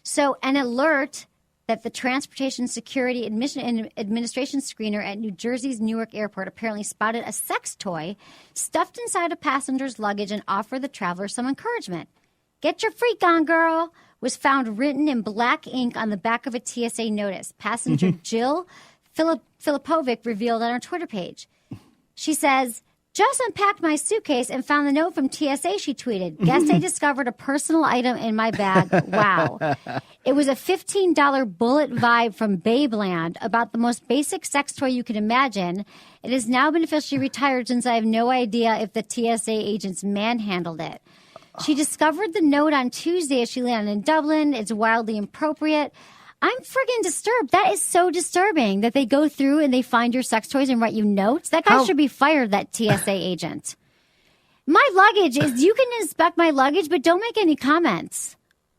Speaker 1: So an alert that the Transportation Security Administration screener at New Jersey's Newark Airport apparently spotted a sex toy stuffed inside a passenger's luggage and offered the traveler some encouragement. Get your freak on, girl, was found written in black ink on the back of a TSA notice. Passenger Jill Filipovic revealed on her Twitter page. She says, just unpacked my suitcase and found the note from TSA, she tweeted. Guess I discovered a personal item in my bag. Wow. It was a $15 bullet vibe from Babeland about the most basic sex toy you can imagine. It has now been officially retired since I have no idea if the TSA agents manhandled it. She discovered the note on Tuesday as she landed in Dublin. It's wildly inappropriate. I'm friggin' disturbed. That is so disturbing that they go through and they find your sex toys and write you notes. That guy should be fired, that TSA agent. My luggage is, you can inspect my luggage, but don't make any comments.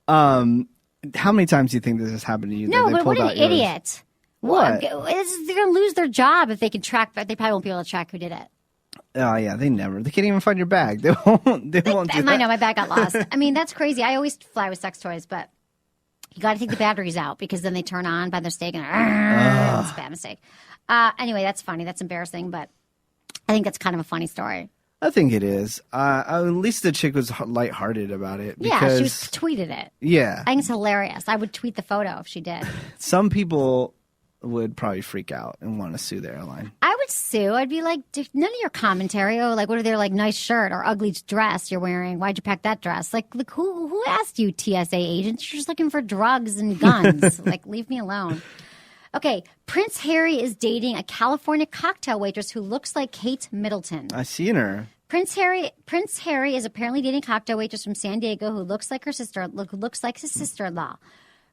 Speaker 7: How many times do you think this has happened to you?
Speaker 1: No,
Speaker 7: that they
Speaker 1: but what
Speaker 7: pulled
Speaker 1: an
Speaker 7: out yours?
Speaker 1: idiot.
Speaker 7: What?
Speaker 1: They're going to lose their job if they can track, but they probably won't be able to track who did it.
Speaker 7: Oh yeah, they can't even find your bag. They won't do
Speaker 1: I
Speaker 7: that.
Speaker 1: know, my bag got lost. I mean, that's crazy. I always fly with sex toys, but you got to take the batteries out because then they turn on by mistake and it's a bad mistake. Anyway, that's funny. That's embarrassing, but I think that's kind of a funny story.
Speaker 7: I think it is. At least the chick was lighthearted about it.
Speaker 1: Yeah,
Speaker 7: Because,
Speaker 1: she tweeted it.
Speaker 7: Yeah.
Speaker 1: I think it's hilarious. I would tweet the photo if she did.
Speaker 7: Some people would probably freak out and want to sue the airline.
Speaker 1: I would sue. I'd be like, none of your commentary. Oh, like, what are they like, nice shirt or ugly dress you're wearing? Why'd you pack that dress? Like, who asked you, TSA agents? You're just looking for drugs and guns. Like, leave me alone. Okay, Prince Harry is dating a California cocktail waitress who looks like Kate Middleton.
Speaker 7: I seen her.
Speaker 1: Prince Harry is apparently dating a cocktail waitress from San Diego who looks like looks like his sister-in-law.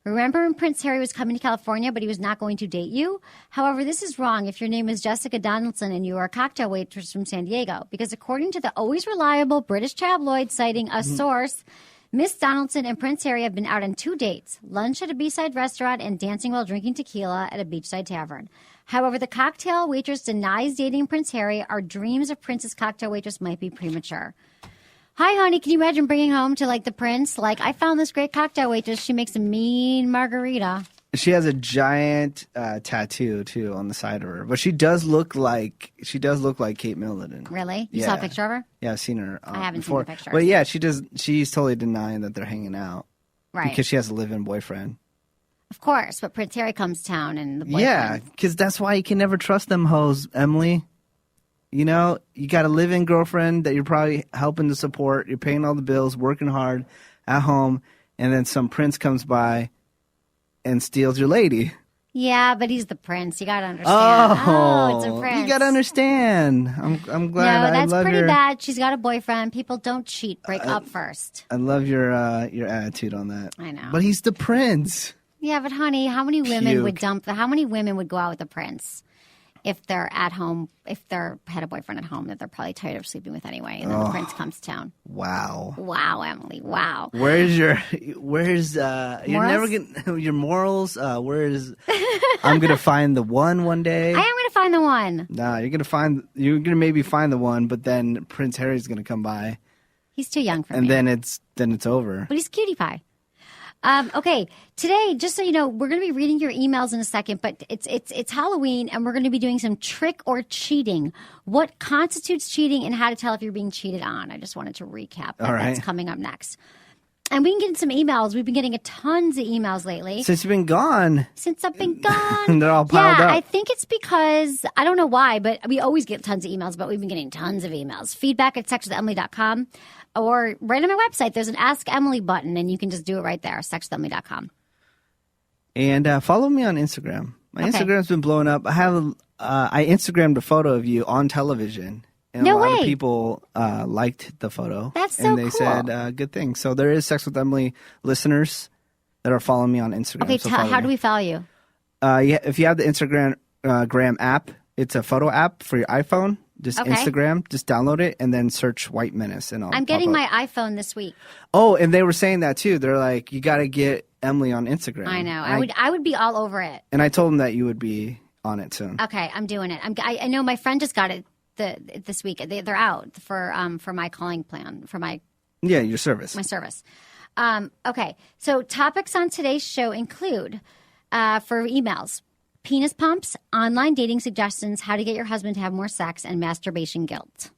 Speaker 1: Remember when Prince Harry was coming to California, but he was not going to date you? However, this is wrong if your name is Jessica Donaldson and you are a cocktail waitress from San Diego, because according to the always reliable British tabloid citing a source, Miss Donaldson and Prince Harry have been out on 2 dates, lunch at a beachside restaurant and dancing while drinking tequila at a beachside tavern. However, the cocktail waitress denies dating Prince Harry. Our dreams of Prince's cocktail waitress might be premature. Hi, honey. Can you imagine bringing home to, like, the prince? Like, I found this great cocktail waitress. She makes a mean margarita.
Speaker 7: She has a giant tattoo too on the side of her, but she does look like Kate Middleton.
Speaker 1: Really? You saw a picture of her?
Speaker 7: Yeah, I've seen her.
Speaker 1: I haven't
Speaker 7: before.
Speaker 1: seen the picture.
Speaker 7: But yeah, she does. She's totally denying that they're hanging out,
Speaker 1: Right.
Speaker 7: Because she has a live-in boyfriend.
Speaker 1: Of course, but Prince Harry comes to town and the boyfriend.
Speaker 7: Yeah, because that's why you can never trust them hoes, Emily. You know, you got a live-in girlfriend that you're probably helping to support. You're paying all the bills, working hard at home, and then some prince comes by and steals your lady.
Speaker 1: Yeah, but he's the prince. You gotta understand. Oh, it's a prince.
Speaker 7: You gotta understand. I'm glad.
Speaker 1: No, that's
Speaker 7: I love
Speaker 1: pretty
Speaker 7: your,
Speaker 1: bad. She's got a boyfriend. People don't cheat. Break up first.
Speaker 7: I love your attitude on that.
Speaker 1: I know.
Speaker 7: But he's the prince.
Speaker 1: Yeah, but honey, how many women would
Speaker 7: Puke.
Speaker 1: how many women would go out with the prince if they're at home, if they're had a boyfriend at home that they're probably tired of sleeping with anyway, and then the prince comes to town?
Speaker 7: Wow.
Speaker 1: Wow, Emily. Wow.
Speaker 7: Where's you're never getting your morals? I'm gonna find the one day.
Speaker 1: I am gonna find the one.
Speaker 7: Nah, you're gonna maybe find the one, but then Prince Harry's gonna come by,
Speaker 1: He's too young for me.
Speaker 7: and then it's over.
Speaker 1: But he's cutie pie. Okay, today, just so you know, we're going to be reading your emails in a second, but it's Halloween, and we're going to be doing some trick or cheating. What constitutes cheating, and how to tell if you're being cheated on. I just wanted to recap that.
Speaker 7: All right.
Speaker 1: That's coming up next. And we can get some emails. We've been getting tons of emails lately.
Speaker 7: Since you've been gone,
Speaker 1: Since I've been gone.
Speaker 7: They're all piled
Speaker 1: yeah,
Speaker 7: up.
Speaker 1: I think it's because, I don't know why, but we always get tons of emails, but we've been getting tons of emails. Feedback at sexwithemily.com or right on my website. There's an Ask Emily button, and you can just do it right there, sexwithemily.com.
Speaker 7: and follow me on Instagram. My
Speaker 1: Okay.
Speaker 7: Instagram's been blowing up. I Instagrammed a photo of you on television. And
Speaker 1: No
Speaker 7: a lot
Speaker 1: way.
Speaker 7: of people liked the photo.
Speaker 1: That's so
Speaker 7: And they
Speaker 1: cool.
Speaker 7: said good things. So there is Sex with Emily listeners that are following me on Instagram.
Speaker 1: Okay,
Speaker 7: so
Speaker 1: how do we follow you?
Speaker 7: If you have the Instagram Gram app, it's a photo app for your iPhone. Just
Speaker 1: Okay.
Speaker 7: Instagram, just download it and then search White Menace. And
Speaker 1: I'm getting my iPhone this week.
Speaker 7: Oh, and they were saying that too. They're like, you got to get Emily on Instagram.
Speaker 1: I know.
Speaker 7: And
Speaker 1: I would be all over it.
Speaker 7: And I told them that you would be on it soon.
Speaker 1: Okay, I'm doing it. I know my friend just got it this week. They're out for my calling plan for my
Speaker 7: Yeah, your service.
Speaker 1: service. Okay, so topics on today's show include for emails: penis pumps, online dating suggestions, how to get your husband to have more sex, and masturbation guilt.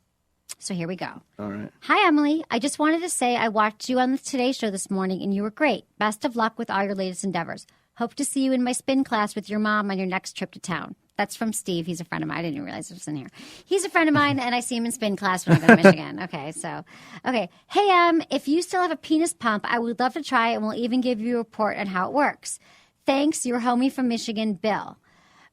Speaker 1: So here we go.
Speaker 7: All right.
Speaker 1: Hi, Emily. I just wanted to say I watched you on the Today Show this morning, and you were great. Best of luck with all your latest endeavors. Hope to see you in my spin class with your mom on your next trip to town. That's from Steve. He's a friend of mine. I didn't even realize it was in here. He's a friend of mine, and I see him in spin class when I go to Michigan. Okay. Hey, if you still have a penis pump, I would love to try it, and we'll even give you a report on how it works. Thanks, your homie from Michigan, Bill.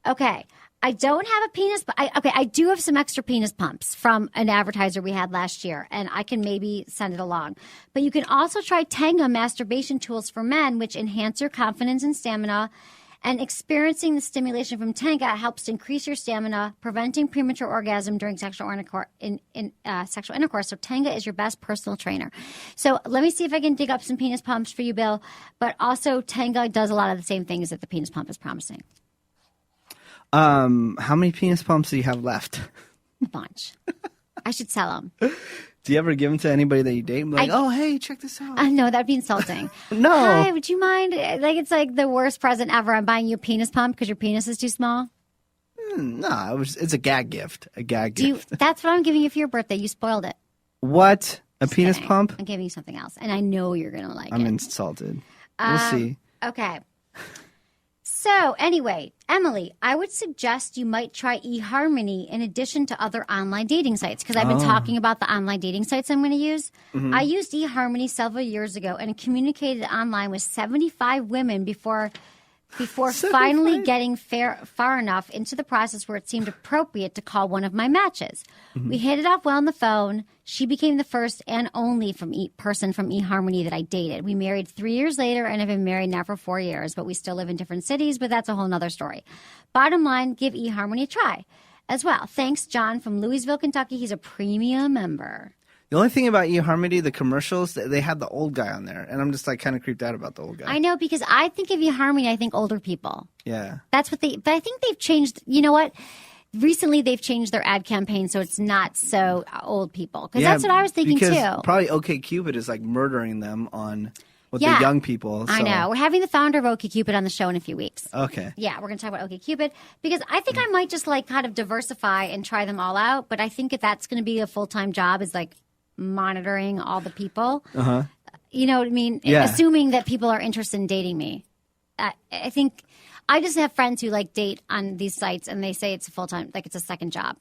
Speaker 1: Okay. I don't have a penis, but I do have some extra penis pumps from an advertiser we had last year, and I can maybe send it along. But you can also try Tango masturbation tools for men, which enhance your confidence and stamina And experiencing the stimulation from Tenga helps to increase your stamina, preventing premature orgasm during sexual intercourse. So Tenga is your best personal trainer. So let me see if I can dig up some penis pumps for you, Bill. But also, Tenga does a lot of the same things that the penis pump is promising.
Speaker 7: How many penis pumps do you have left?
Speaker 1: A bunch. I should sell them.
Speaker 7: Do you ever give them to anybody that you date? Like, oh, hey, check this out.
Speaker 1: No, that'd be insulting.
Speaker 7: No.
Speaker 1: Hi, would you mind? Like, it's like the worst present ever. I'm buying you a penis pump because your penis is too small.
Speaker 7: No, it's a gag gift. A gag gift.
Speaker 1: That's what I'm giving you for your birthday. You spoiled it.
Speaker 7: What? A penis
Speaker 1: Kidding.
Speaker 7: pump?
Speaker 1: I'm giving you something else. And I know you're going to like it.
Speaker 7: I'm insulted. We'll see.
Speaker 1: Okay. So anyway, Emily, I would suggest you might try eHarmony in addition to other online dating sites because I've been talking about the online dating sites I'm going to use. I used eHarmony several years ago and communicated online with 75 women before finally getting far enough into the process where it seemed appropriate to call one of my matches. We hit it off well on the phone. She became the first and only person from eHarmony that I dated. We married 3 years later and have been married now for 4 years, but we still live in different cities, but that's a whole nother story. Bottom line, give eHarmony a try as well. Thanks, John from Louisville, Kentucky. He's a premium member.
Speaker 7: The only thing about eHarmony, the commercials, they had the old guy on there. And I'm just like kind of creeped out about the old guy.
Speaker 1: I know, because I think of eHarmony, I think older people.
Speaker 7: Yeah.
Speaker 1: That's what but I think they've changed, you know what? Recently, they've changed their ad campaign so it's not so old people. Because that's what I was thinking
Speaker 7: because
Speaker 1: too.
Speaker 7: Probably OkCupid is like murdering them with the young people. So.
Speaker 1: I know. We're having the founder of OkCupid on the show in a few weeks.
Speaker 7: Okay.
Speaker 1: Yeah, we're going to talk about OkCupid because I think I might just like kind of diversify and try them all out. But I think if that's going to be a full-time job is like monitoring all the people. You know what I mean?
Speaker 7: Yeah.
Speaker 1: Assuming that people are interested in dating me. I think I just have friends who like date on these sites and they say it's a full-time, like it's a second job.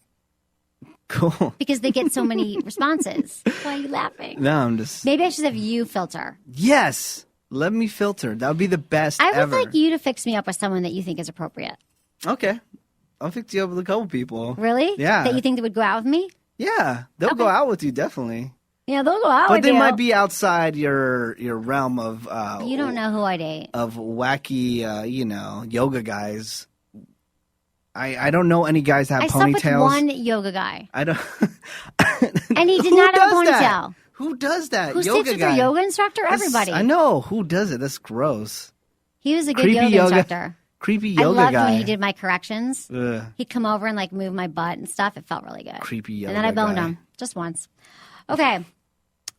Speaker 7: Cool.
Speaker 1: Because they get so many responses. Why are you laughing?
Speaker 7: No, I'm just...
Speaker 1: Maybe I should have you filter.
Speaker 7: Yes. Let me filter. That would be the best
Speaker 1: I would
Speaker 7: ever.
Speaker 1: like you to fix me up with someone that you think is appropriate.
Speaker 7: Okay. I'll fix you up with a couple people.
Speaker 1: Really?
Speaker 7: Yeah.
Speaker 1: That you think that would go out with me?
Speaker 7: Yeah. They'll go out with you, definitely.
Speaker 1: Yeah, they'll go out
Speaker 7: But
Speaker 1: with
Speaker 7: they
Speaker 1: you.
Speaker 7: might be outside your realm of...
Speaker 1: You don't know who I date.
Speaker 7: Of wacky, yoga guys. I don't know any guys that have
Speaker 1: I
Speaker 7: ponytails.
Speaker 1: slept with one yoga guy.
Speaker 7: I don't...
Speaker 1: And he did
Speaker 7: Who
Speaker 1: not have a
Speaker 7: does that?
Speaker 1: ponytail.
Speaker 7: Who does that?
Speaker 1: Who
Speaker 7: yoga
Speaker 1: sleeps with
Speaker 7: guy.
Speaker 1: their yoga instructor? Everybody.
Speaker 7: I know. Who does it? That's gross.
Speaker 1: He was a good
Speaker 7: Creepy
Speaker 1: yoga instructor.
Speaker 7: Creepy yoga
Speaker 1: I loved
Speaker 7: guy.
Speaker 1: when he did my corrections.
Speaker 7: Ugh.
Speaker 1: He'd come over and like move my butt and stuff. It felt really good.
Speaker 7: Creepy yoga
Speaker 1: And then I boned
Speaker 7: guy.
Speaker 1: him just once. Okay.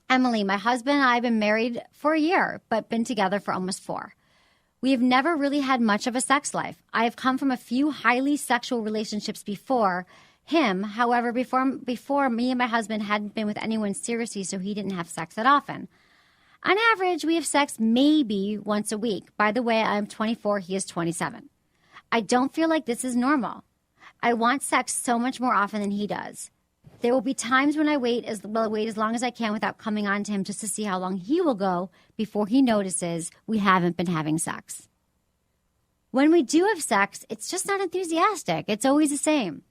Speaker 1: Emily, my husband and I have been married for a year, but been together for almost 4. We have never really had much of a sex life. I have come from a few highly sexual relationships before him. However, before me and my husband hadn't been with anyone seriously, so he didn't have sex that often. On average, we have sex maybe once a week. By the way, I'm 24, he is 27. I don't feel like this is normal. I want sex so much more often than he does. There will be times when I wait as long as I can without coming on to him just to see how long he will go before he notices we haven't been having sex. When we do have sex, it's just not enthusiastic. It's always the same.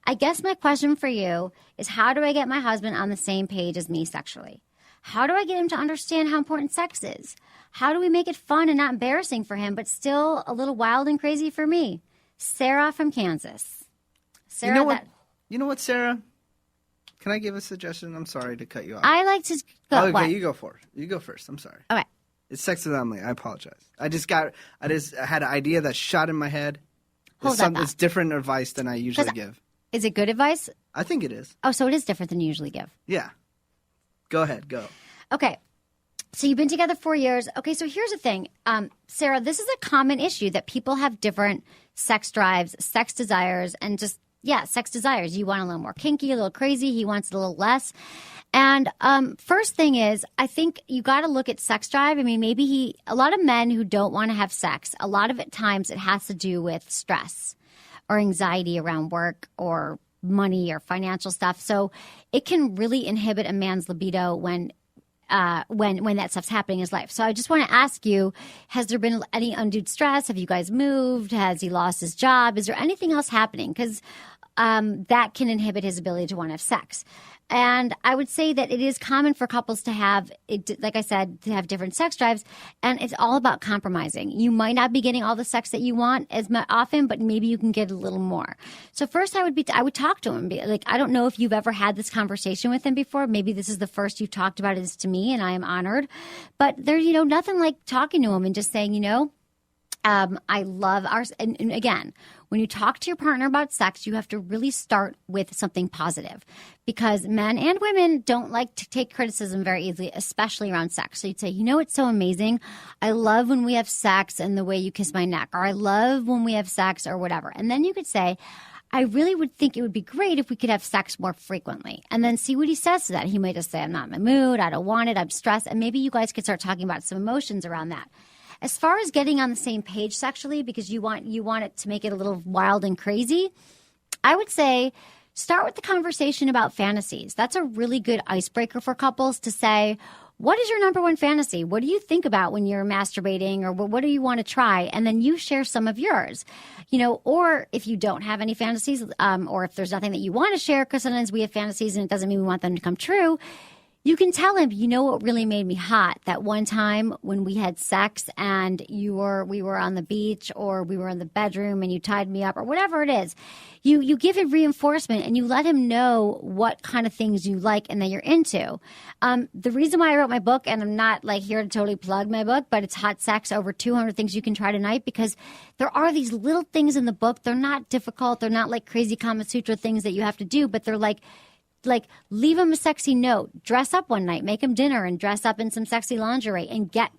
Speaker 1: I guess my question for you is, how do I get my husband on the same page as me sexually? How do I get him to understand how important sex is? How do we make it fun and not embarrassing for him, but still a little wild and crazy for me? Sarah from Kansas. Sarah,
Speaker 7: You know what, Sarah? Can I give a suggestion? I'm sorry to cut you off.
Speaker 1: I like to go.
Speaker 7: Okay,
Speaker 1: what?
Speaker 7: you go for it. You go first. I'm sorry.
Speaker 1: Okay.
Speaker 7: It's Sex with Emily. I apologize. I had an idea that shot in my head.
Speaker 1: Hold that thought.
Speaker 7: It's different advice than I usually give.
Speaker 1: Is it good advice?
Speaker 7: I think it is.
Speaker 1: Oh, so it is different than you usually give.
Speaker 7: Yeah. Go ahead. Go.
Speaker 1: Okay. So you've been together 4 years. Okay, so here's the thing. Sarah, this is a common issue that people have different sex drives, sex desires, and just, sex desires. You want a little more kinky, a little crazy. He wants a little less. And first thing is, I think you got to look at sex drive. I mean, a lot of men who don't want to have sex, a lot of times it has to do with stress or anxiety around work or money or financial stuff. So it can really inhibit a man's libido when that stuff's happening in his life. So I just want to ask you, has there been any undue stress? Have you guys moved? Has he lost his job? Is there anything else happening? Because that can inhibit his ability to want to have sex. And I would say that it is common for couples to have, like I said, to have different sex drives, and it's all about compromising. You might not be getting all the sex that you want as often, but maybe you can get a little more. So first, I would talk to him. And be like, I don't know if you've ever had this conversation with him before. Maybe this is the first you've talked about it to me, and I am honored. But there's nothing like talking to him and just saying, I love ours. And again, when you talk to your partner about sex, you have to really start with something positive, because men and women don't like to take criticism very easily, especially around sex. So you'd say, it's so amazing. I love when we have sex and the way you kiss my neck, or I love when we have sex, or whatever. And then you could say, I really would think it would be great if we could have sex more frequently, and then see what he says to that. He might just say, I'm not in my mood. I don't want it. I'm stressed. And maybe you guys could start talking about some emotions around that. As far as getting on the same page sexually, because you want it to make it a little wild and crazy, I would say start with the conversation about fantasies. That's a really good icebreaker for couples to say, what is your number one fantasy? What do you think about when you're masturbating, or what do you want to try? And then you share some of yours, or if you don't have any fantasies, or if there's nothing that you want to share, because sometimes we have fantasies and it doesn't mean we want them to come true. You can tell him, what really made me hot? That one time when we had sex and we were on the beach, or we were in the bedroom and you tied me up, or whatever it is. You give him reinforcement, and you let him know what kind of things you like and that you're into. The reason why I wrote my book, and I'm not like here to totally plug my book, but it's Hot Sex, Over 200 Things You Can Try Tonight, because there are these little things in the book. They're not difficult. They're not like crazy Kama Sutra things that you have to do, but they're like leave him a sexy note, dress up one night, make him dinner and dress up in some sexy lingerie, and get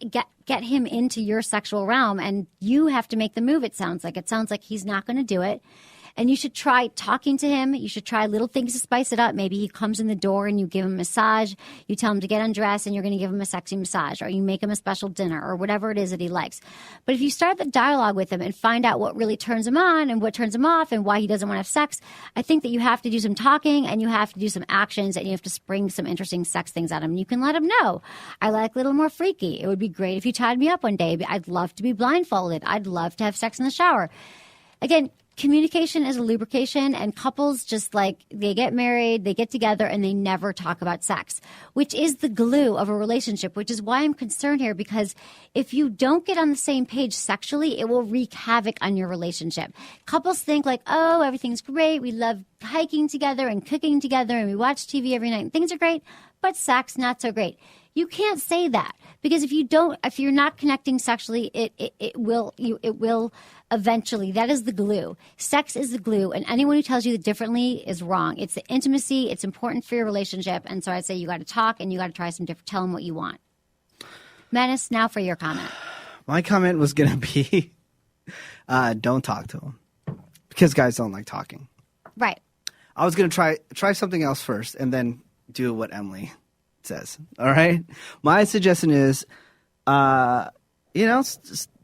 Speaker 1: him into your sexual realm. And you have to make the move. It sounds like he's not going to do it. And you should try talking to him. You should try little things to spice it up. Maybe he comes in the door and you give him a massage. You tell him to get undressed and you're going to give him a sexy massage, or you make him a special dinner, or whatever it is that he likes. But if you start the dialogue with him and find out what really turns him on and what turns him off and why he doesn't want to have sex, I think that you have to do some talking, and you have to do some actions, and you have to spring some interesting sex things at him. And you can let him know, I like a little more freaky. It would be great if you tied me up one day. I'd love to be blindfolded. I'd love to have sex in the shower. Again, communication is a lubrication, and couples just they get married, they get together, and they never talk about sex, which is the glue of a relationship, which is why I'm concerned here, because if you don't get on the same page sexually, it will wreak havoc on your relationship. Couples think oh, everything's great. We love hiking together and cooking together, and we watch TV every night, and things are great, but sex, not so great. You can't say that, because if you're not connecting sexually, it will eventually. That is the glue. Sex is the glue, and anyone who tells you that differently is wrong. It's the intimacy. It's important for your relationship, and so I'd say you got to talk, and you got to try some different. Tell them what you want. Menace, now for your comment.
Speaker 7: My comment was gonna be, don't talk to him, because guys don't like talking.
Speaker 1: Right.
Speaker 7: I was gonna try something else first, and then do what Emily says. All right. My suggestion is,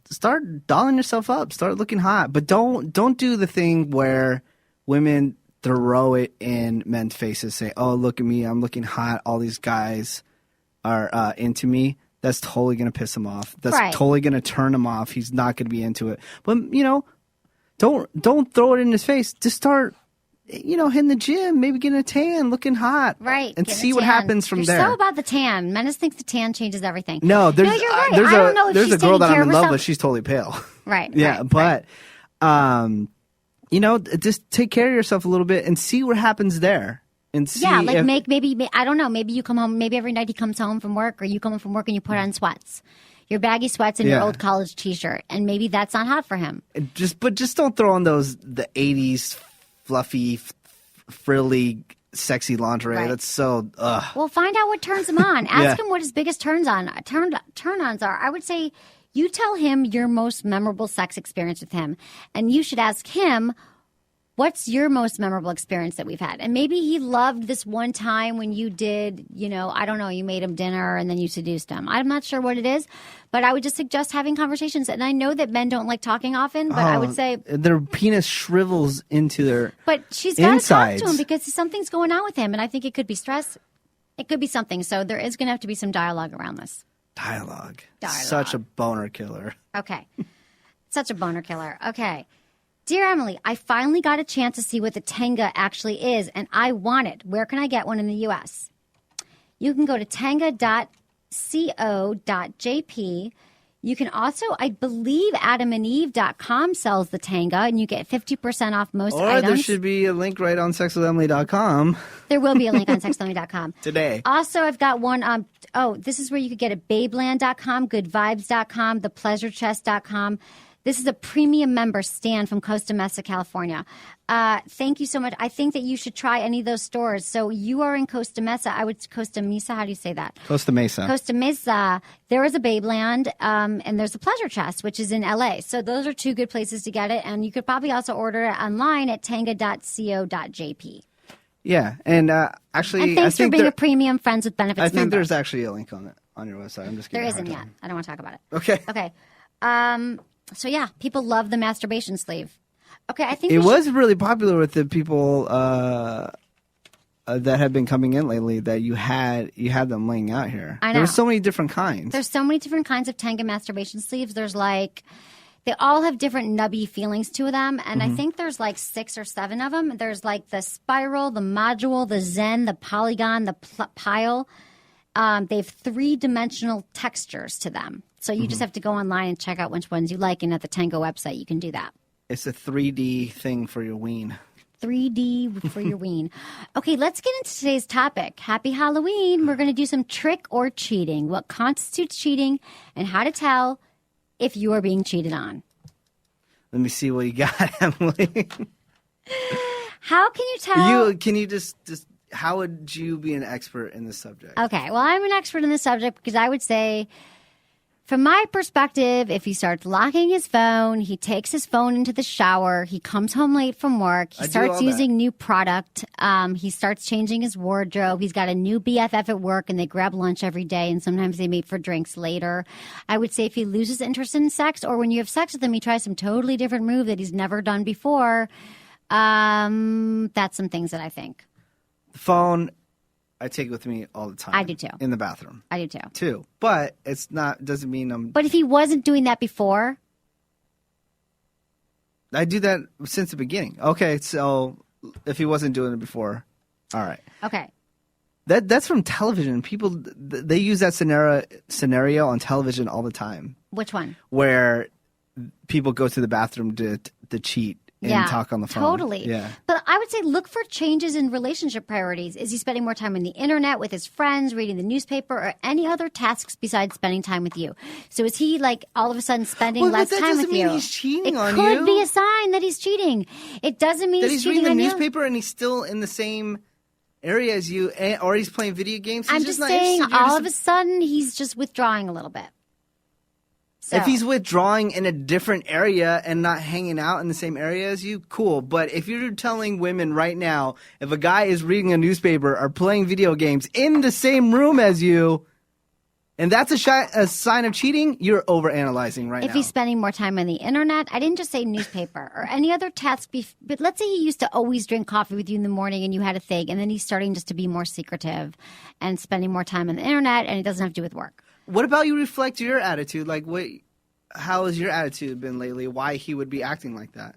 Speaker 7: start dolling yourself up, start looking hot, but don't do the thing where women throw it in men's faces, say, "Oh, look at me, I'm looking hot. All these guys are into me." That's totally gonna piss him off. That's totally gonna turn him off. He's not gonna be into it. But don't throw it in his face. Just start. Hitting the gym, maybe getting a tan, looking hot,
Speaker 1: right,
Speaker 7: and see what happens from there.
Speaker 1: You're so about the tan. Menace thinks the tan changes everything.
Speaker 7: No,
Speaker 1: you're right.
Speaker 7: There's a girl that I'm in love with. She's totally pale.
Speaker 1: Right.
Speaker 7: Yeah,
Speaker 1: right,
Speaker 7: but just take care of yourself a little bit and see what happens there. And see
Speaker 1: maybe I don't know. Maybe you come home. Maybe every night he comes home from work, or you come home from work and you put on sweats. Your baggy sweats and your old college T-shirt, and maybe that's not hot for him.
Speaker 7: Just don't throw on the 80s fluffy, frilly, sexy lingerie.
Speaker 1: Right.
Speaker 7: That's so.
Speaker 1: Well, find out what turns him on. Ask him what his biggest turn-ons are. I would say you tell him your most memorable sex experience with him, and you should ask him, what's your most memorable experience that we've had? And maybe he loved this one time when you did, I don't know, you made him dinner and then you seduced him. I'm not sure what it is, but I would just suggest having conversations. And I know that men don't like talking often, but I would say
Speaker 7: their penis shrivels into their
Speaker 1: But she's got to talk to him, because something's going on with him. And I think it could be stress. It could be something. So there is going to have to be some dialogue around this.
Speaker 7: Dialogue. Such a boner killer.
Speaker 1: Okay. Such a boner killer. Okay. Dear Emily, I finally got a chance to see what the Tenga actually is, and I want it. Where can I get one in the U.S.? You can go to tenga.co.jp. You can also, I believe, adamandeve.com sells the Tenga, and you get 50% off most
Speaker 7: Or
Speaker 1: items.
Speaker 7: there should be a link right on sexwithemily.com.
Speaker 1: There will be a link on sexwithemily.com.
Speaker 7: Today.
Speaker 1: Also, I've got one. This is where you could get it. Babeland.com, goodvibes.com, thepleasurechest.com. This is a premium member, Stan from Costa Mesa, California. Thank you so much. I think that you should try any of those stores. So you are in Costa Mesa. Costa Mesa. How do you say that?
Speaker 7: Costa Mesa.
Speaker 1: Costa Mesa. There is a Babeland, and there's a Pleasure Chest, which is in LA. So those are two good places to get it. And you could probably also order it online at tanga.co.jp.
Speaker 7: Yeah, and actually,
Speaker 1: And thanks
Speaker 7: I
Speaker 1: for
Speaker 7: think
Speaker 1: being a premium Friends with Benefits
Speaker 7: I think
Speaker 1: member.
Speaker 7: there's actually a link on it on your website. I'm just
Speaker 1: There
Speaker 7: kidding.
Speaker 1: isn't yet. I don't want to talk about it.
Speaker 7: Okay.
Speaker 1: Okay. So yeah, people love the masturbation sleeve. Okay, I think
Speaker 7: It
Speaker 1: we should-
Speaker 7: was really popular with the people that have been coming in lately. That you had them laying out here.
Speaker 1: I know.
Speaker 7: There were so many different kinds.
Speaker 1: There's so many different kinds of Tenga masturbation sleeves. There's like, they all have different nubby feelings to them, and I think there's like 6 or 7 of them. There's like the spiral, the module, the zen, the polygon, the pile. They have 3-dimensional textures to them. So you just have to go online and check out which ones you like, and at the Tango website you can do that.
Speaker 7: It's a 3D thing for your ween.
Speaker 1: 3D for your ween. Okay, let's get into today's topic. Happy Halloween. We're going to do some trick or cheating. What constitutes cheating and how to tell if you are being cheated on.
Speaker 7: Let me see what you got, Emily.
Speaker 1: How can you tell?
Speaker 7: Can you just how would you be an expert in this subject?
Speaker 1: Okay, well, I'm an expert in this subject because I would say, from my perspective, if he starts locking his phone, he takes his phone into the shower, he comes home late from work, he
Speaker 7: I do
Speaker 1: starts
Speaker 7: all that.
Speaker 1: using new product, he starts changing his wardrobe, he's got a new BFF at work, and they grab lunch every day, and sometimes they meet for drinks later. I would say if he loses interest in sex, or when you have sex with him, he tries some totally different move that he's never done before, that's some things that I think.
Speaker 7: The phone, I take with me all the time.
Speaker 1: I do too.
Speaker 7: In the bathroom.
Speaker 1: I do too.
Speaker 7: Too. But it's not, doesn't mean
Speaker 1: But if he wasn't doing that before,
Speaker 7: I do that since the beginning. Okay, so if he wasn't doing it before, all right.
Speaker 1: okay.
Speaker 7: That's from television. People, they use that scenario on television all the time,
Speaker 1: Which one?
Speaker 7: where people go to the bathroom to cheat and talk on the phone.
Speaker 1: Totally.
Speaker 7: Yeah.
Speaker 1: But I would say look for changes in relationship priorities. Is he spending more time on the internet with his friends, reading the newspaper, or any other tasks besides spending time with you? So is he like all of a sudden spending
Speaker 7: Well, but
Speaker 1: less
Speaker 7: that
Speaker 1: time
Speaker 7: doesn't
Speaker 1: with
Speaker 7: mean
Speaker 1: you?
Speaker 7: he's cheating on
Speaker 1: It could
Speaker 7: you.
Speaker 1: be a sign that he's cheating. It doesn't mean
Speaker 7: That
Speaker 1: he's
Speaker 7: he's reading
Speaker 1: cheating
Speaker 7: the
Speaker 1: on you.
Speaker 7: newspaper and he's still in the same area as you, or he's playing video games. He's
Speaker 1: I'm
Speaker 7: just
Speaker 1: just
Speaker 7: not
Speaker 1: saying
Speaker 7: interested. You're
Speaker 1: all
Speaker 7: just-
Speaker 1: of a sudden he's just withdrawing a little bit. So,
Speaker 7: If he's withdrawing in a different area and not hanging out in the same area as you, cool. But if you're telling women right now, if a guy is reading a newspaper or playing video games in the same room as you, and that's a sign of cheating, you're overanalyzing right
Speaker 1: if
Speaker 7: now.
Speaker 1: he's spending more time on the internet, I didn't just say newspaper or any other task. But let's say he used to always drink coffee with you in the morning and you had a thing, and then he's starting just to be more secretive and spending more time on the internet, and it doesn't have to do with work.
Speaker 7: What about you reflect your attitude? Like, how has your attitude been lately? Why he would be acting like that?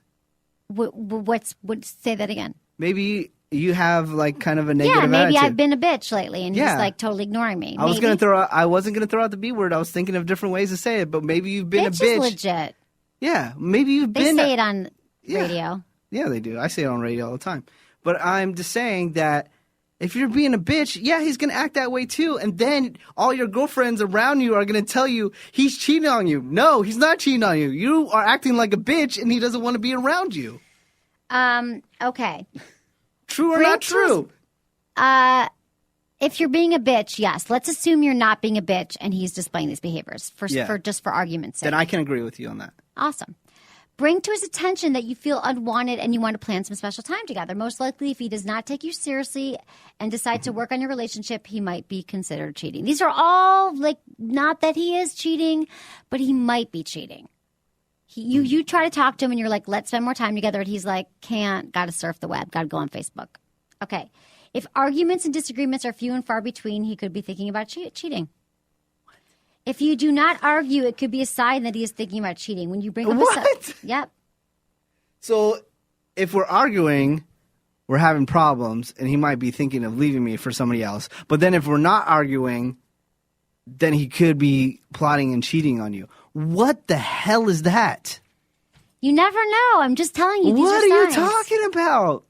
Speaker 1: Say that again.
Speaker 7: Maybe you have like kind of a negative
Speaker 1: Yeah, maybe
Speaker 7: attitude.
Speaker 1: I've been a bitch lately, and
Speaker 7: Yeah.
Speaker 1: he's like totally ignoring me.
Speaker 7: I wasn't
Speaker 1: Maybe.
Speaker 7: gonna throw out the B word. I was thinking of different ways to say it, but maybe you've been
Speaker 1: Bitch
Speaker 7: a bitch.
Speaker 1: is legit.
Speaker 7: Yeah, maybe you've
Speaker 1: They
Speaker 7: been.
Speaker 1: say it on
Speaker 7: Yeah.
Speaker 1: radio.
Speaker 7: Yeah, they do. I say it on radio all the time. But I'm just saying that if you're being a bitch, yeah, he's going to act that way too. And then all your girlfriends around you are going to tell you he's cheating on you. No, he's not cheating on you. You are acting like a bitch and he doesn't want to be around you.
Speaker 1: Okay.
Speaker 7: True or not true?
Speaker 1: If you're being a bitch, yes. Let's assume you're not being a bitch and he's displaying these behaviors for argument's sake.
Speaker 7: Then I can agree with you on that.
Speaker 1: Awesome. Bring to his attention that you feel unwanted and you want to plan some special time together. Most likely, if he does not take you seriously and decide to work on your relationship, he might be considered cheating. These are all like not that he is cheating, but he might be cheating. You try to talk to him and you're like, let's spend more time together. And he's like, can't, got to surf the web, got to go on Facebook. Okay. If arguments and disagreements are few and far between, he could be thinking about cheating. If you do not argue, it could be a sign that he is thinking about cheating. When you bring up
Speaker 7: What?
Speaker 1: Yep.
Speaker 7: So if we're arguing, we're having problems, and he might be thinking of leaving me for somebody else. But then if we're not arguing, then he could be plotting and cheating on you. What the hell is that?
Speaker 1: You never know. I'm just telling you. These
Speaker 7: What are you
Speaker 1: signs.
Speaker 7: talking about?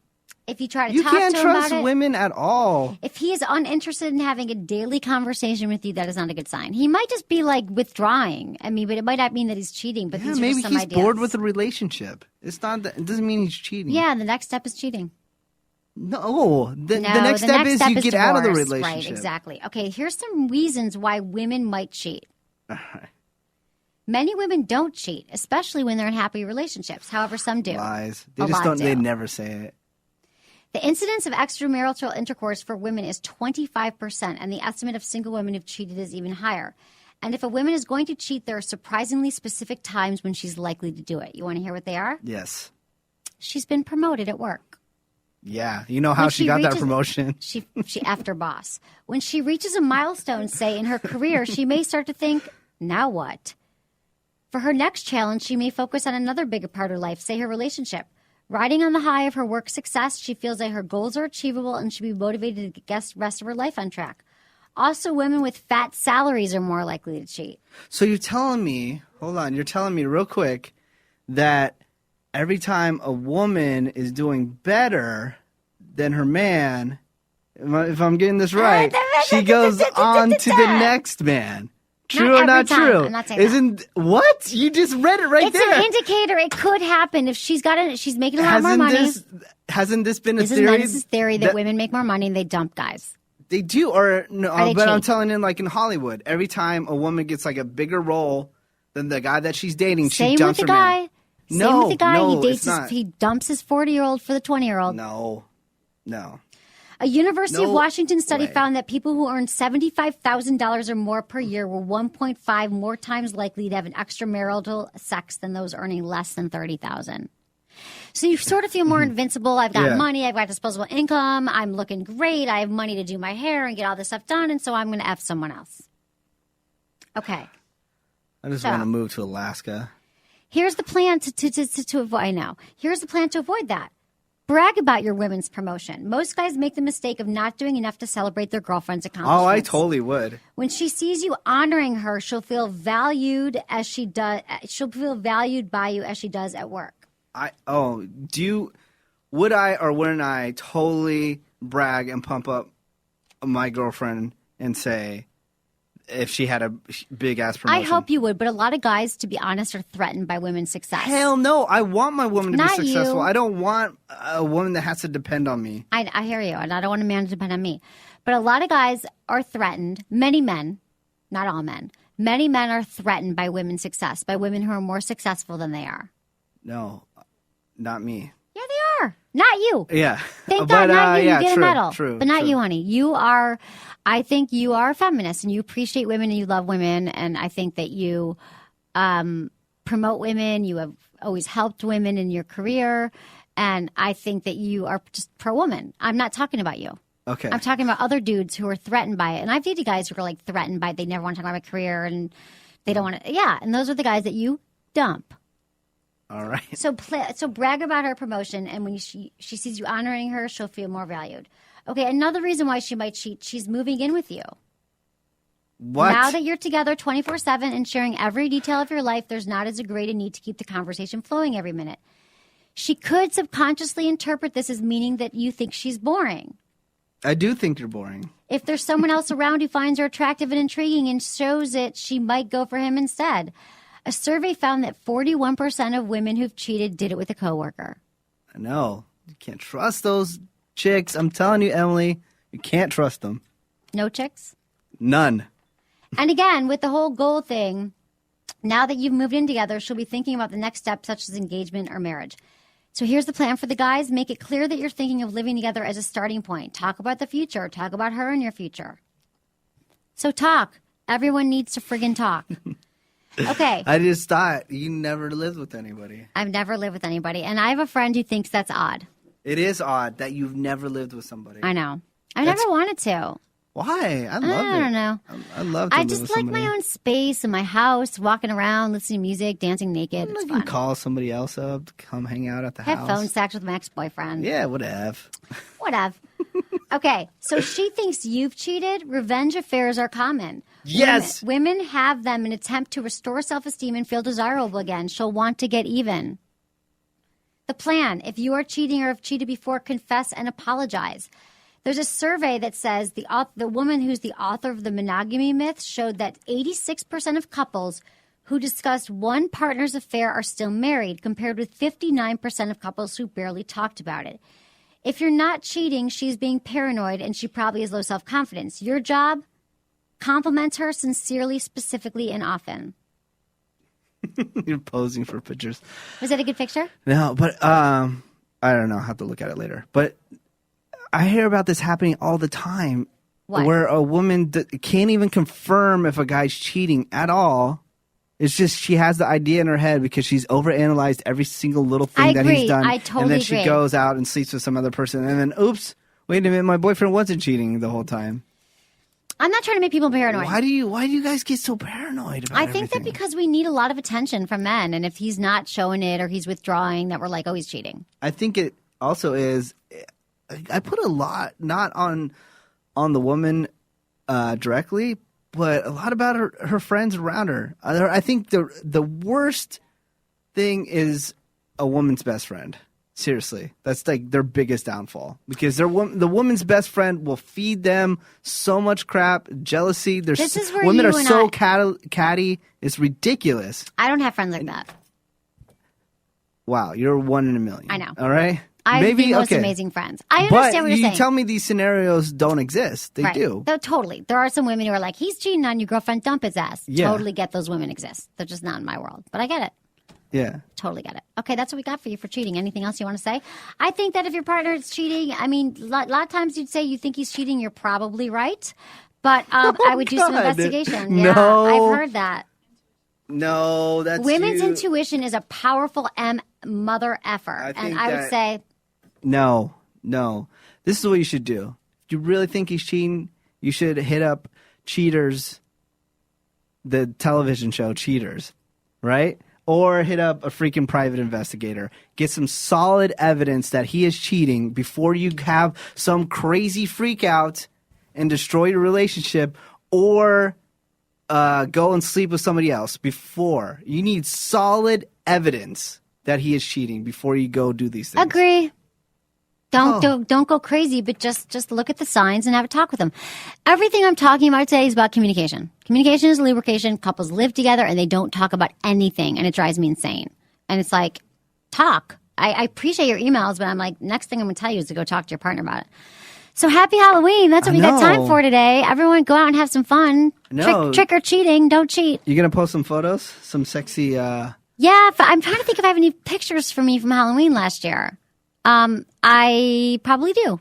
Speaker 1: If you try to
Speaker 7: You
Speaker 1: talk
Speaker 7: can't
Speaker 1: to him
Speaker 7: trust
Speaker 1: about it,
Speaker 7: women at all.
Speaker 1: if he is uninterested in having a daily conversation with you, that is not a good sign. He might just be like withdrawing. I mean, but it might not mean that he's cheating. But
Speaker 7: Yeah,
Speaker 1: these are
Speaker 7: maybe
Speaker 1: just some
Speaker 7: he's
Speaker 1: ideas.
Speaker 7: bored with the relationship. It's not that. It doesn't mean he's cheating.
Speaker 1: Yeah, the next step is cheating.
Speaker 7: No. The
Speaker 1: No,
Speaker 7: next step is you get out of the
Speaker 1: divorce.
Speaker 7: relationship.
Speaker 1: Right, exactly. Okay, here's some reasons why women might cheat. Many women don't cheat, especially when they're in happy relationships. However, some do.
Speaker 7: Lies. They
Speaker 1: A
Speaker 7: just
Speaker 1: lot
Speaker 7: don't. They
Speaker 1: do.
Speaker 7: never say it.
Speaker 1: The incidence of extramarital intercourse for women is 25%, and the estimate of single women who've cheated is even higher. And if a woman is going to cheat, there are surprisingly specific times when she's likely to do it. You want to hear what they are?
Speaker 7: Yes.
Speaker 1: She's been promoted at work.
Speaker 7: Yeah. You know how
Speaker 1: When
Speaker 7: she
Speaker 1: she
Speaker 7: got that
Speaker 1: reaches-
Speaker 7: promotion?
Speaker 1: She effed her boss. When she reaches a milestone, say, in her career, she may start to think, now what? For her next challenge, she may focus on another bigger part of her life, say her relationship. Riding on the high of her work success, she feels like her goals are achievable and should be motivated to get the rest of her life on track. Also, women with fat salaries are more likely to cheat.
Speaker 7: So you're telling me, hold on, you're telling me real quick that every time a woman is doing better than her man, if I'm getting this right, she goes on to the next man. True
Speaker 1: Not
Speaker 7: or not
Speaker 1: every time.
Speaker 7: true?
Speaker 1: I'm not saying
Speaker 7: Isn't what? You just read it right
Speaker 1: It's
Speaker 7: there.
Speaker 1: an indicator. It could happen if she's she's making a lot more money.
Speaker 7: Hasn't this been a
Speaker 1: This is
Speaker 7: theory?
Speaker 1: Menace's theory that women make more money and they dump guys.
Speaker 7: They do, or no?
Speaker 1: Or they
Speaker 7: But I'm
Speaker 1: cheat.
Speaker 7: telling you, like in Hollywood, every time a woman gets like a bigger role than the guy that she's dating, she
Speaker 1: Same with
Speaker 7: dumps
Speaker 1: the
Speaker 7: her man.
Speaker 1: guy. Same
Speaker 7: No,
Speaker 1: with the guy.
Speaker 7: no,
Speaker 1: He dates.
Speaker 7: it's not.
Speaker 1: He dumps his 40-year-old for the 20-year-old.
Speaker 7: No.
Speaker 1: A University of
Speaker 7: No
Speaker 1: Washington study
Speaker 7: way.
Speaker 1: found that people who earn $75,000 or more per year were 1.5 more times likely to have an extramarital sex than those earning less than $30,000. So you sort of feel more invincible. I've got
Speaker 7: Yeah.
Speaker 1: money. I've got disposable income. I'm looking great. I have money to do my hair and get all this stuff done. And so I'm going to F someone else. Okay.
Speaker 7: I just
Speaker 1: So-
Speaker 7: want to move to Alaska.
Speaker 1: Here's the plan to avoid. I know. Here's the plan to avoid that. Brag about your women's promotion. Most guys make the mistake of not doing enough to celebrate their girlfriend's accomplishments.
Speaker 7: Oh, I totally would.
Speaker 1: When she sees you honoring her, she'll feel valued as she does. She'll feel valued by you as she does at work.
Speaker 7: Would I or wouldn't I totally brag and pump up my girlfriend and say if she had a big ass promotion?
Speaker 1: I hope you would, but a lot of guys, to be honest, are threatened by women's success.
Speaker 7: Hell no. I want my woman to
Speaker 1: Not
Speaker 7: be successful.
Speaker 1: you.
Speaker 7: I don't want a woman that has to depend on me.
Speaker 1: I hear you, and I don't want a man to depend on me. But a lot of guys are threatened. Many men, not all men, many men are threatened by women's success, by women who are more successful than they are.
Speaker 7: No, not me.
Speaker 1: Yeah, they are. Not you.
Speaker 7: Yeah.
Speaker 1: Thank God, not you.
Speaker 7: yeah,
Speaker 1: You get
Speaker 7: true,
Speaker 1: a medal.
Speaker 7: True,
Speaker 1: but not
Speaker 7: true.
Speaker 1: you, honey. You are, I think you are a feminist and you appreciate women and you love women. And I think that you promote women. You have always helped women in your career. And I think that you are just pro-woman. I'm not talking about you.
Speaker 7: Okay.
Speaker 1: I'm talking about other dudes who are threatened by it. And I've dated guys who are like threatened by it. They never want to talk about my career and they don't want to. Yeah. And those are the guys that you dump.
Speaker 7: All right.
Speaker 1: So brag about her promotion, and when she sees you honoring her, she'll feel more valued. Okay, another reason why she might cheat, she's moving in with you.
Speaker 7: What?
Speaker 1: Now that you're together 24/7 and sharing every detail of your life, there's not as great a need to keep the conversation flowing every minute. She could subconsciously interpret this as meaning that you think she's boring.
Speaker 7: I do think you're boring.
Speaker 1: If there's someone else around who finds her attractive and intriguing and shows it, she might go for him instead. A survey found that 41% of women who've cheated did it with a coworker.
Speaker 7: I know. You can't trust those chicks. I'm telling you, Emily, you can't trust them.
Speaker 1: No chicks?
Speaker 7: None.
Speaker 1: And again, with the whole goal thing, now that you've moved in together, she'll be thinking about the next step, such as engagement or marriage. So here's the plan for the guys. Make it clear that you're thinking of living together as a starting point. Talk about the future. Talk about her and your future. So talk. Everyone needs to friggin' talk. Okay.
Speaker 7: I just thought you never lived with anybody.
Speaker 1: I've never lived with anybody. And I have a friend who thinks that's odd.
Speaker 7: It is odd that you've never lived with somebody.
Speaker 1: I know. I
Speaker 7: That's-
Speaker 1: never wanted to.
Speaker 7: Why? I love it.
Speaker 1: I don't know.
Speaker 7: I love to
Speaker 1: I
Speaker 7: live
Speaker 1: just
Speaker 7: with
Speaker 1: like
Speaker 7: somebody.
Speaker 1: my own space in my house, walking around, listening to music, dancing naked. It's
Speaker 7: You
Speaker 1: fun.
Speaker 7: can call somebody else up to come hang out at the
Speaker 1: Have
Speaker 7: house.
Speaker 1: phone sex with my ex-boyfriend.
Speaker 7: Yeah, whatever.
Speaker 1: Whatever. Okay, so she thinks you've cheated. Revenge affairs are common.
Speaker 7: Yes.
Speaker 1: Women have them in an attempt to restore self-esteem and feel desirable again. She'll want to get even. The plan, if you are cheating or have cheated before, confess and apologize. There's a survey that says the woman who's the author of the monogamy myth showed that 86% of couples who discussed one partner's affair are still married, compared with 59% of couples who barely talked about it. If you're not cheating, she's being paranoid and she probably has low self-confidence. Your job, compliment her sincerely, specifically, and often.
Speaker 7: You're posing for pictures.
Speaker 1: Was that a good picture?
Speaker 7: No, but I don't know. I'll have to look at it later. But I hear about this happening all the time.
Speaker 1: What?
Speaker 7: Where a woman can't even confirm if a guy's cheating at all. It's just she has the idea in her head because she's overanalyzed every single little thing that he's done.
Speaker 1: I totally
Speaker 7: and then
Speaker 1: agree.
Speaker 7: she goes out and sleeps with some other person. And then, oops, wait a minute, my boyfriend wasn't cheating the whole time.
Speaker 1: I'm not trying to make people paranoid.
Speaker 7: Why do you guys get so paranoid about
Speaker 1: I think that
Speaker 7: everything?
Speaker 1: because we need a lot of attention from men, and if he's not showing it or he's withdrawing, that we're like, oh, he's cheating.
Speaker 7: I think it also is. I put a lot not on the woman directly, but a lot about her friends around her. I think the worst thing is a woman's best friend. Seriously, that's like their biggest downfall because the woman's best friend will feed them so much crap, jealousy.
Speaker 1: This is where
Speaker 7: women
Speaker 1: you
Speaker 7: are
Speaker 1: and
Speaker 7: so
Speaker 1: I-
Speaker 7: catty. It's ridiculous.
Speaker 1: I don't have friends like that.
Speaker 7: Wow, you're one in a million.
Speaker 1: I know.
Speaker 7: All right.
Speaker 1: I have the most amazing friends. I understand what you're saying.
Speaker 7: You tell me these scenarios don't exist. They
Speaker 1: Right.
Speaker 7: do.
Speaker 1: Totally. There are some women who are like, he's cheating on your girlfriend, dump his ass.
Speaker 7: Yeah.
Speaker 1: Totally get those women exist. They're just not in my world. But I get it.
Speaker 7: Yeah.
Speaker 1: Totally get it. Okay, that's what we got for you for cheating. Anything else you want to say? I think that if your partner is cheating, I mean, a lot of times you'd say you think he's cheating. You're probably right. But I would do some
Speaker 7: God.
Speaker 1: investigation. Yeah,
Speaker 7: No.
Speaker 1: I've heard that.
Speaker 7: No, that's
Speaker 1: Women's
Speaker 7: you.
Speaker 1: intuition is a powerful mother effer.
Speaker 7: I
Speaker 1: And
Speaker 7: think
Speaker 1: I would
Speaker 7: that-
Speaker 1: say,
Speaker 7: No. This is what you should do. If you really think he's cheating, you should hit up Cheaters, the television show Cheaters, right? Or hit up a freaking private investigator. Get some solid evidence that he is cheating before you have some crazy freak out and destroy your relationship or go and sleep with somebody else before. You need solid evidence that he is cheating before you go do these things.
Speaker 1: agree. Don't go crazy, but just look at the signs and have a talk with them. Everything I'm talking about today is about communication. Communication is lubrication. Couples live together and they don't talk about anything, and it drives me insane. And it's like, talk. I appreciate your emails, but I'm like, next thing I'm going to tell you is to go talk to your partner about it. So happy Halloween. That's what we got time
Speaker 7: know.
Speaker 1: for today. Everyone go out and have some fun.
Speaker 7: No.
Speaker 1: Trick or cheating. Don't cheat.
Speaker 7: You gonna post some photos? Some sexy
Speaker 1: Yeah, I'm trying to think if I have any pictures for me from Halloween last year. I probably do.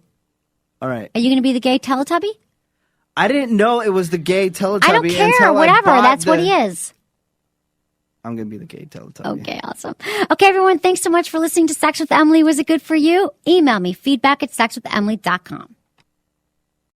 Speaker 7: all right.
Speaker 1: Are you going to be the gay Teletubby?
Speaker 7: I didn't know it was the gay Teletubby.
Speaker 1: I don't care.
Speaker 7: until I
Speaker 1: Whatever.
Speaker 7: bought
Speaker 1: That's what
Speaker 7: the-
Speaker 1: he is.
Speaker 7: I'm gonna be the gay Teletubby.
Speaker 1: Okay, awesome. Okay, everyone, thanks so much for listening to Sex with Emily. Was it good for you? Email me, feedback@sexwithemily.com.